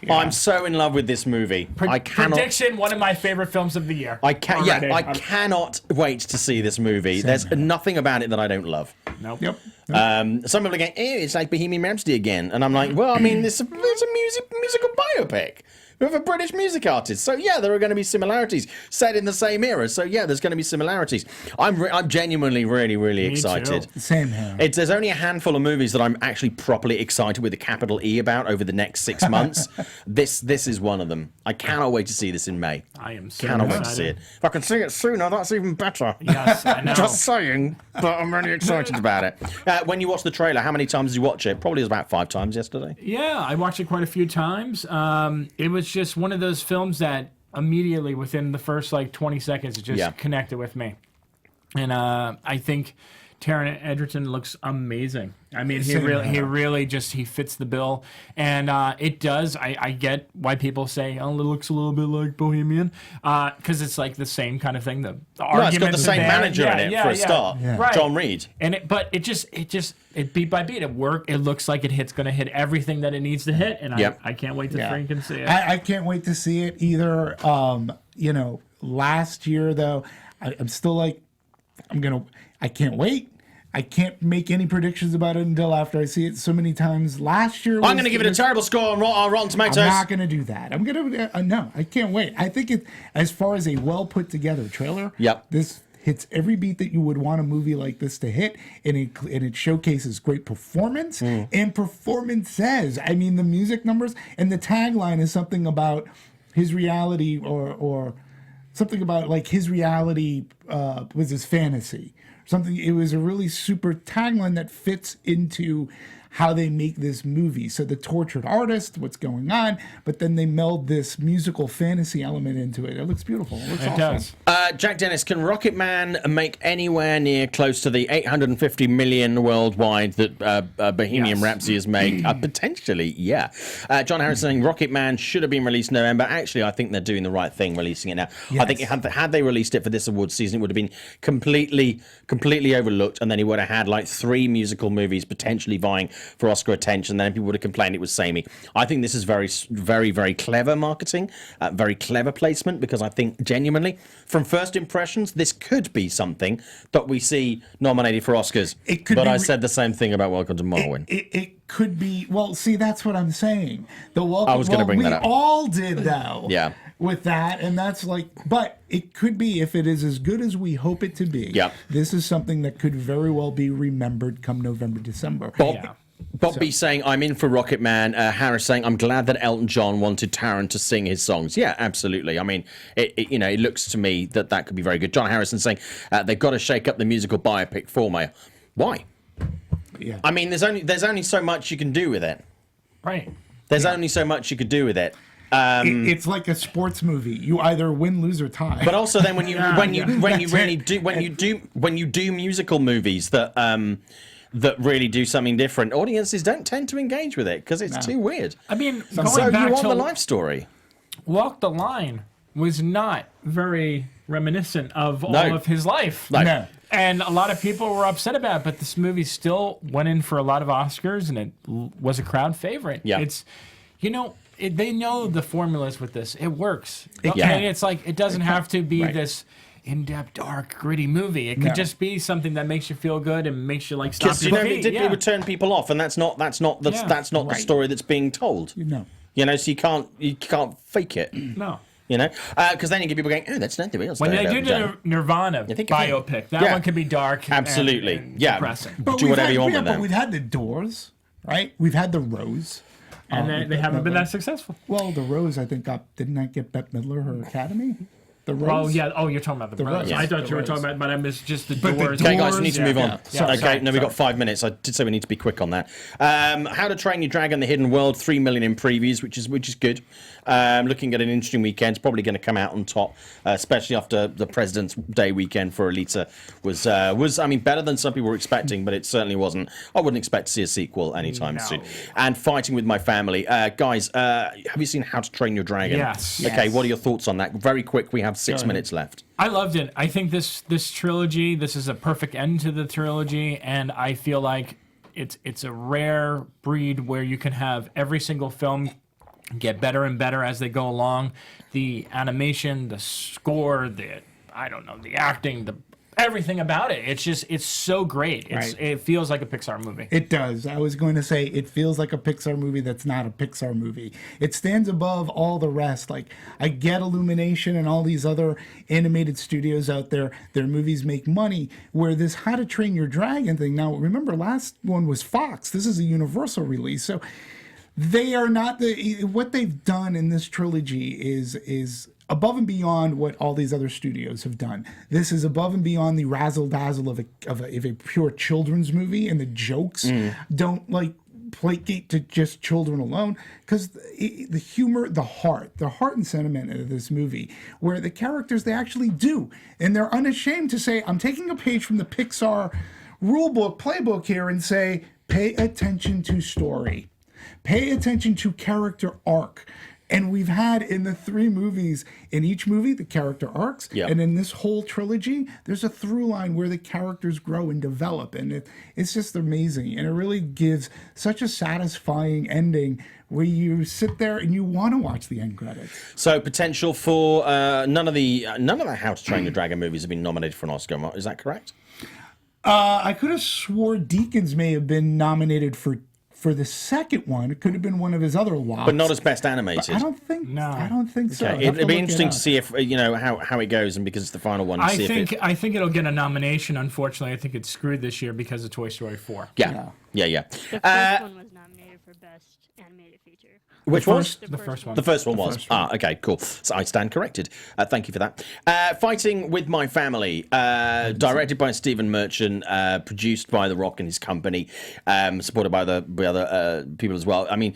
Yeah. I'm so in love with this movie. Prediction, one of my favorite films of the year. I cannot wait to see this movie. There's nothing about it that I don't love. Nope. Yep. Some people are going, it's like Bohemian Rhapsody again. And I'm like, well, I mean, it's a musical biopic with a British music artist. So, yeah, there are going to be similarities set in the same era. So, yeah, there's going to be similarities. I'm genuinely really excited. Too. Same here. There's only a handful of movies that I'm actually properly excited with a capital E about over the next 6 months. This is one of them. I cannot wait to see this in May. I am so Cannot excited. wait to see it. If I can see it sooner, that's even better. Yes, I know. Just saying, but I'm really excited about it. When you watch the trailer, how many times did you watch it? Probably about 5 times yesterday. Yeah, I watched it quite a few times. It was just one of those films that immediately within the first 20 seconds it just connected with me. And I think Taron Egerton looks amazing. I mean, he really fits the bill, and it does. I get why people say, "Oh, it looks a little bit like Bohemian," because it's like the same kind of thing. The argument. It's got the same manager in it for a start, right. John Reed. And it beat by beat, it worked. It looks like it's going to hit everything that it needs to hit, and I can't wait to freaking see it. I can't wait to see it either. Last year though, I'm still like, I can't wait. I can't make any predictions about it until after I see it so many times. Last year, I'm going to give it a terrible score on Rotten Tomatoes. I'm not going to do that. I'm going to no. I can't wait. I think as far as a well put together trailer. This hits every beat that you would want a movie like this to hit, and it showcases great performance and performances. I mean, the music numbers and the tagline is something about his reality or something about his reality was his fantasy. It was a really super tagline that fits into how they make this movie. So the tortured artist, what's going on, but then they meld this musical fantasy element into it. It looks beautiful. It looks awesome. Does. Jack Dennis, can Rocketman make anywhere near close to the 850 million worldwide that Bohemian Rhapsody has made? Potentially, yeah. John Harrison saying Rocketman should have been released in November. Actually, I think they're doing the right thing releasing it now. Yes. I think had they released it for this awards season, it would have been completely overlooked, and then he would have had 3 musical movies potentially vying for Oscar attention. Then people would have complained it was samey. I think this is very clever marketing, very clever placement, because I think genuinely, from first impressions, this could be something that we see nominated for Oscars. It could. But I said the same thing about Welcome to Marwen. It could be. Well, see, that's what I'm saying. The Welcome. I was going to bring that up. We all did though. Yeah. With that, and that's but it could be, if it is as good as we hope it to be. Yeah. This is something that could very well be remembered come November, December. Bob B saying, I'm in for Rocketman. Harris saying, I'm glad that Elton John wanted Taron to sing his songs. Yeah, absolutely. I mean, it looks to me that could be very good. John Harrison saying, they've got to shake up the musical biopic format. Why? Yeah. I mean, there's only so much you can do with it. Right. There's only so much you could do with it. It's like a sports movie. You either win, lose, or tie. But also, then when you do musical movies that really do something different, audiences don't tend to engage with it because it's too weird. I mean, so going back you want to the life story. Walk the Line was not very reminiscent of all of his life. No. And a lot of people were upset about it, but this movie still went in for a lot of Oscars, and it was a crowd favorite. Yeah. It's, they know the formulas with this. It works. Yeah. And it's it doesn't have to be this in-depth, dark, gritty movie. It could just be something that makes you feel good and makes you stop your feet. It would turn people off, and that's not the story that's being told. So you can't fake it. No. Because then you get people going, oh, that's not the real story. When they do the Nirvana biopic, that one can be dark. Absolutely. And depressing. Do whatever you want with them. But we've had the Doors, right? We've had the Rose. And they haven't been that successful. Well, the Rose, I think, didn't that get Bette Midler her Academy? The rows? Oh, yeah. Oh, you're talking about the rows. rows. I thought The you were rows. talking about, but I missed just the But the doors. Okay, guys, we need to move on. Yeah. Okay, we've got 5 minutes. I did say we need to be quick on that. How to Train Your Dragon: The Hidden World, 3 million in previews, which is good. Looking at an interesting weekend. It's probably going to come out on top, especially after the President's Day weekend for Alita was I mean, better than some people were expecting, but it certainly wasn't. I wouldn't expect to see a sequel anytime soon. And Fighting with My Family, guys. Have you seen How to Train Your Dragon? Yes. Okay, what are your thoughts on that? Very quick. We have 6 minutes left. I loved it. I think this trilogy, this is a perfect end to the trilogy, and I feel like it's a rare breed where you can have every single film get better and better as they go along. The animation, the score, the acting, everything about it. It's so great. It feels like a Pixar movie. It does. I was going to say it feels like a Pixar movie that's not a Pixar movie. It stands above all the rest. Like, I get Illumination and all these other animated studios out there, their movies make money, where this How to Train Your Dragon thing, now remember last one was Fox. This is a Universal release. So they are not what they've done in this trilogy is above and beyond what all these other studios have done. This is above and beyond the razzle dazzle of a pure children's movie, and the jokes don't like placate to just children alone, because the humor, the heart and sentiment of this movie, where the characters, they actually do, and they're unashamed to say, I'm taking a page from the Pixar rulebook playbook here and say, pay attention to story, pay attention to character arc. And we've had in the 3 movies, in each movie, the character arcs. Yep. And in this whole trilogy, there's a through line where the characters grow and develop. And it's just amazing. And it really gives such a satisfying ending where you sit there and you want to watch the end credits. So potential for none of the How to Train Your Dragon movies have been nominated for an Oscar. Is that correct? I could have swore Deakins may have been nominated for the second one. It could have been one of his other locks. But not as best animated. But I don't think so. Okay. It'd be interesting to see if how it goes, and because it's the final one. I think it'll get a nomination. Unfortunately, I think it's screwed this year because of Toy Story 4. Yeah. The first one was nominated for Best Animated Feature. Which was? The first one. The first one was. Okay, cool. So I stand corrected. Thank you for that. Fighting with My Family, directed by Stephen Merchant, produced by The Rock and his company, supported by other people as well. I mean,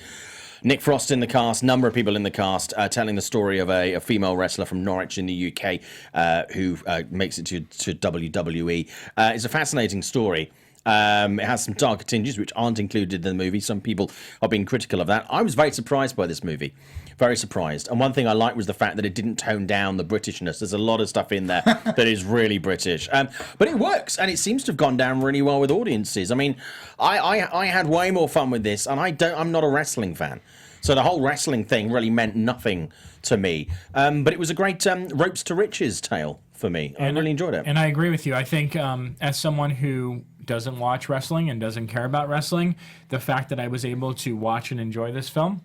Nick Frost in the cast, number of people in the cast, telling the story of a female wrestler from Norwich in the UK who makes it to WWE. It's a fascinating story. It has some darker tinges which aren't included in the movie. Some people are being critical of that. I was very surprised by this movie. Very surprised. And one thing I liked was the fact that it didn't tone down the Britishness. There's a lot of stuff in there that is really British. But it works, and it seems to have gone down really well with audiences. I mean, I had way more fun with this, and I'm not a wrestling fan. So the whole wrestling thing really meant nothing to me. But it was a great ropes to riches tale for me. I really enjoyed it. And I agree with you. I think as someone who doesn't watch wrestling and doesn't care about wrestling, the fact that I was able to watch and enjoy this film,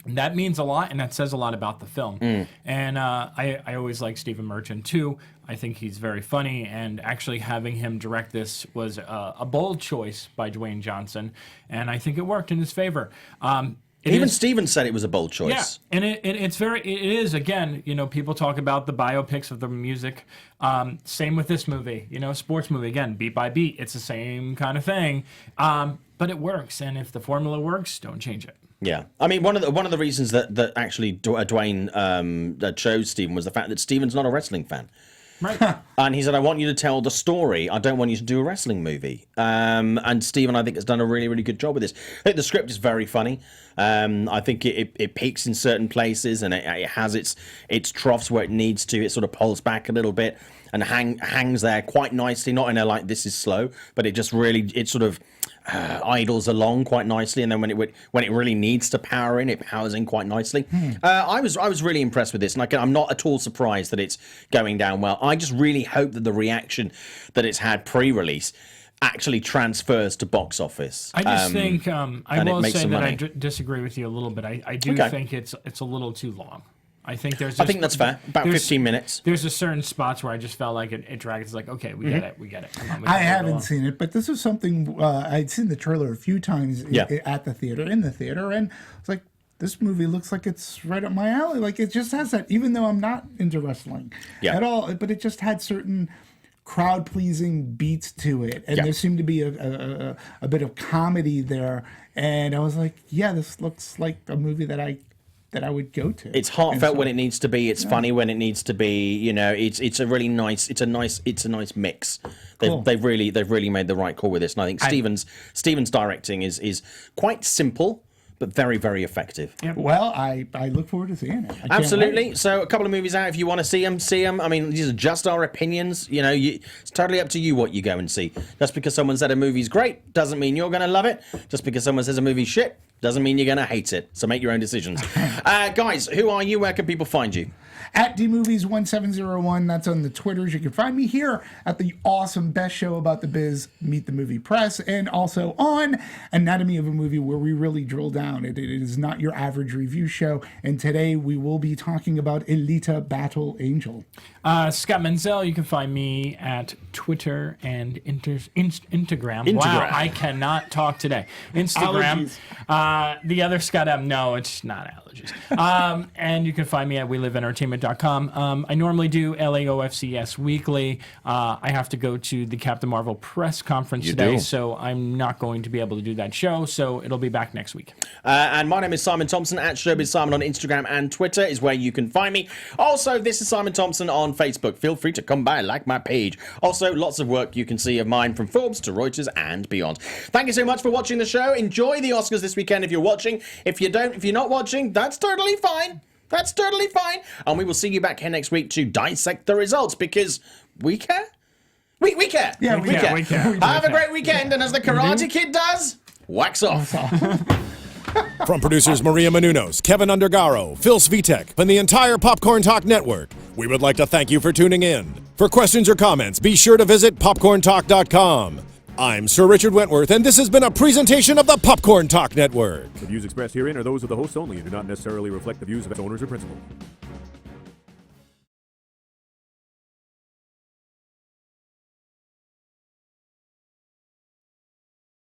that means a lot, and that says a lot about the film. And I always like Stephen Merchant too. I think he's very funny, and actually having him direct this was a bold choice by Dwayne Johnson, and I think it worked in his favor. Even Steven said it was a bold choice. Yeah, and it is, again, people talk about the biopics of the music. Same with this movie, sports movie, again, beat by beat. It's the same kind of thing, but it works. And if the formula works, don't change it. Yeah, I mean, one of the reasons that actually Dwayne chose Steven was the fact that Steven's not a wrestling fan. Right. And he said, I want you to tell the story. I don't want you to do a wrestling movie. And Stephen, I think, has done a really, really good job with this. I think the script is very funny. I think it peaks in certain places, and it has its troughs where it needs to. It sort of pulls back a little bit and hangs there quite nicely. Not in a like, this is slow, but it just really, it sort of idles along quite nicely, and then when it really needs to power in, it powers in quite nicely. I was really impressed with this, and I'm not at all surprised that it's going down well. I just really hope that the reaction that it's had pre-release actually transfers to box office. I just think I will say that money. I disagree with you a little bit. I do think it's a little too long. I think that's fair. About 15 minutes. There's a certain spots where I just felt like it dragged. It's like, okay, we get it. Come on, I haven't seen it, but this is something I'd seen the trailer a few times in the theater, and it's like, this movie looks like it's right up my alley. Like, it just has that, even though I'm not into wrestling at all, but it just had certain crowd-pleasing beats to it. And there seemed to be a bit of comedy there. And I was like, yeah, this looks like a movie that I would go to. It's heartfelt when it needs to be. It's funny when it needs to be. You know, it's a really nice. It's a nice mix. They've really made the right call with this. And I think Steven's directing is quite simple, but very, very effective. Yeah. Well, I look forward to seeing it. Absolutely. So a couple of movies out. If you want to see them, see them. I mean, these are just our opinions. You know, it's totally up to you what you go and see. Just because someone said a movie's great doesn't mean you're going to love it. Just because someone says a movie's shit doesn't mean you're going to hate it. So make your own decisions. Guys, who are you? Where can people find you? At DMovies1701, that's on the Twitters. You can find me here at the awesome best show about the biz, Meet the Movie Press, and also on Anatomy of a Movie, where we really drill down. It is not your average review show, and today we will be talking about Alita Battle Angel. Scott Menzel, you can find me at Twitter and Instagram. Wow, I cannot talk today. Instagram. The other Scott no, it's not allergies. And you can find me at WeLiveEntertainment.com. I normally do LAOFCS weekly. I have to go to the Captain Marvel press conference today, so I'm not going to be able to do that show, so it'll be back next week. And my name is Simon Thompson. At Showbiz Simon on Instagram and Twitter is where you can find me. Also, this is Simon Thompson on Facebook. Feel free to come by, like my page. Also, lots of work you can see of mine from Forbes to Reuters and beyond. Thank you so much for watching the show. Enjoy the Oscars this weekend if you're watching. If you're not watching, that's totally fine. That's totally fine. And we will see you back here next week to dissect the results, because we care. We care. Yeah, we care. Have a great weekend, and as the Karate Kid does, wax off. From producers Maria Menounos, Kevin Undergaro, Phil Svitek, and the entire Popcorn Talk Network, we would like to thank you for tuning in. For questions or comments, be sure to visit popcorntalk.com. I'm Sir Richard Wentworth, and this has been a presentation of the Popcorn Talk Network. The views expressed herein are those of the hosts only and do not necessarily reflect the views of its owners or principals.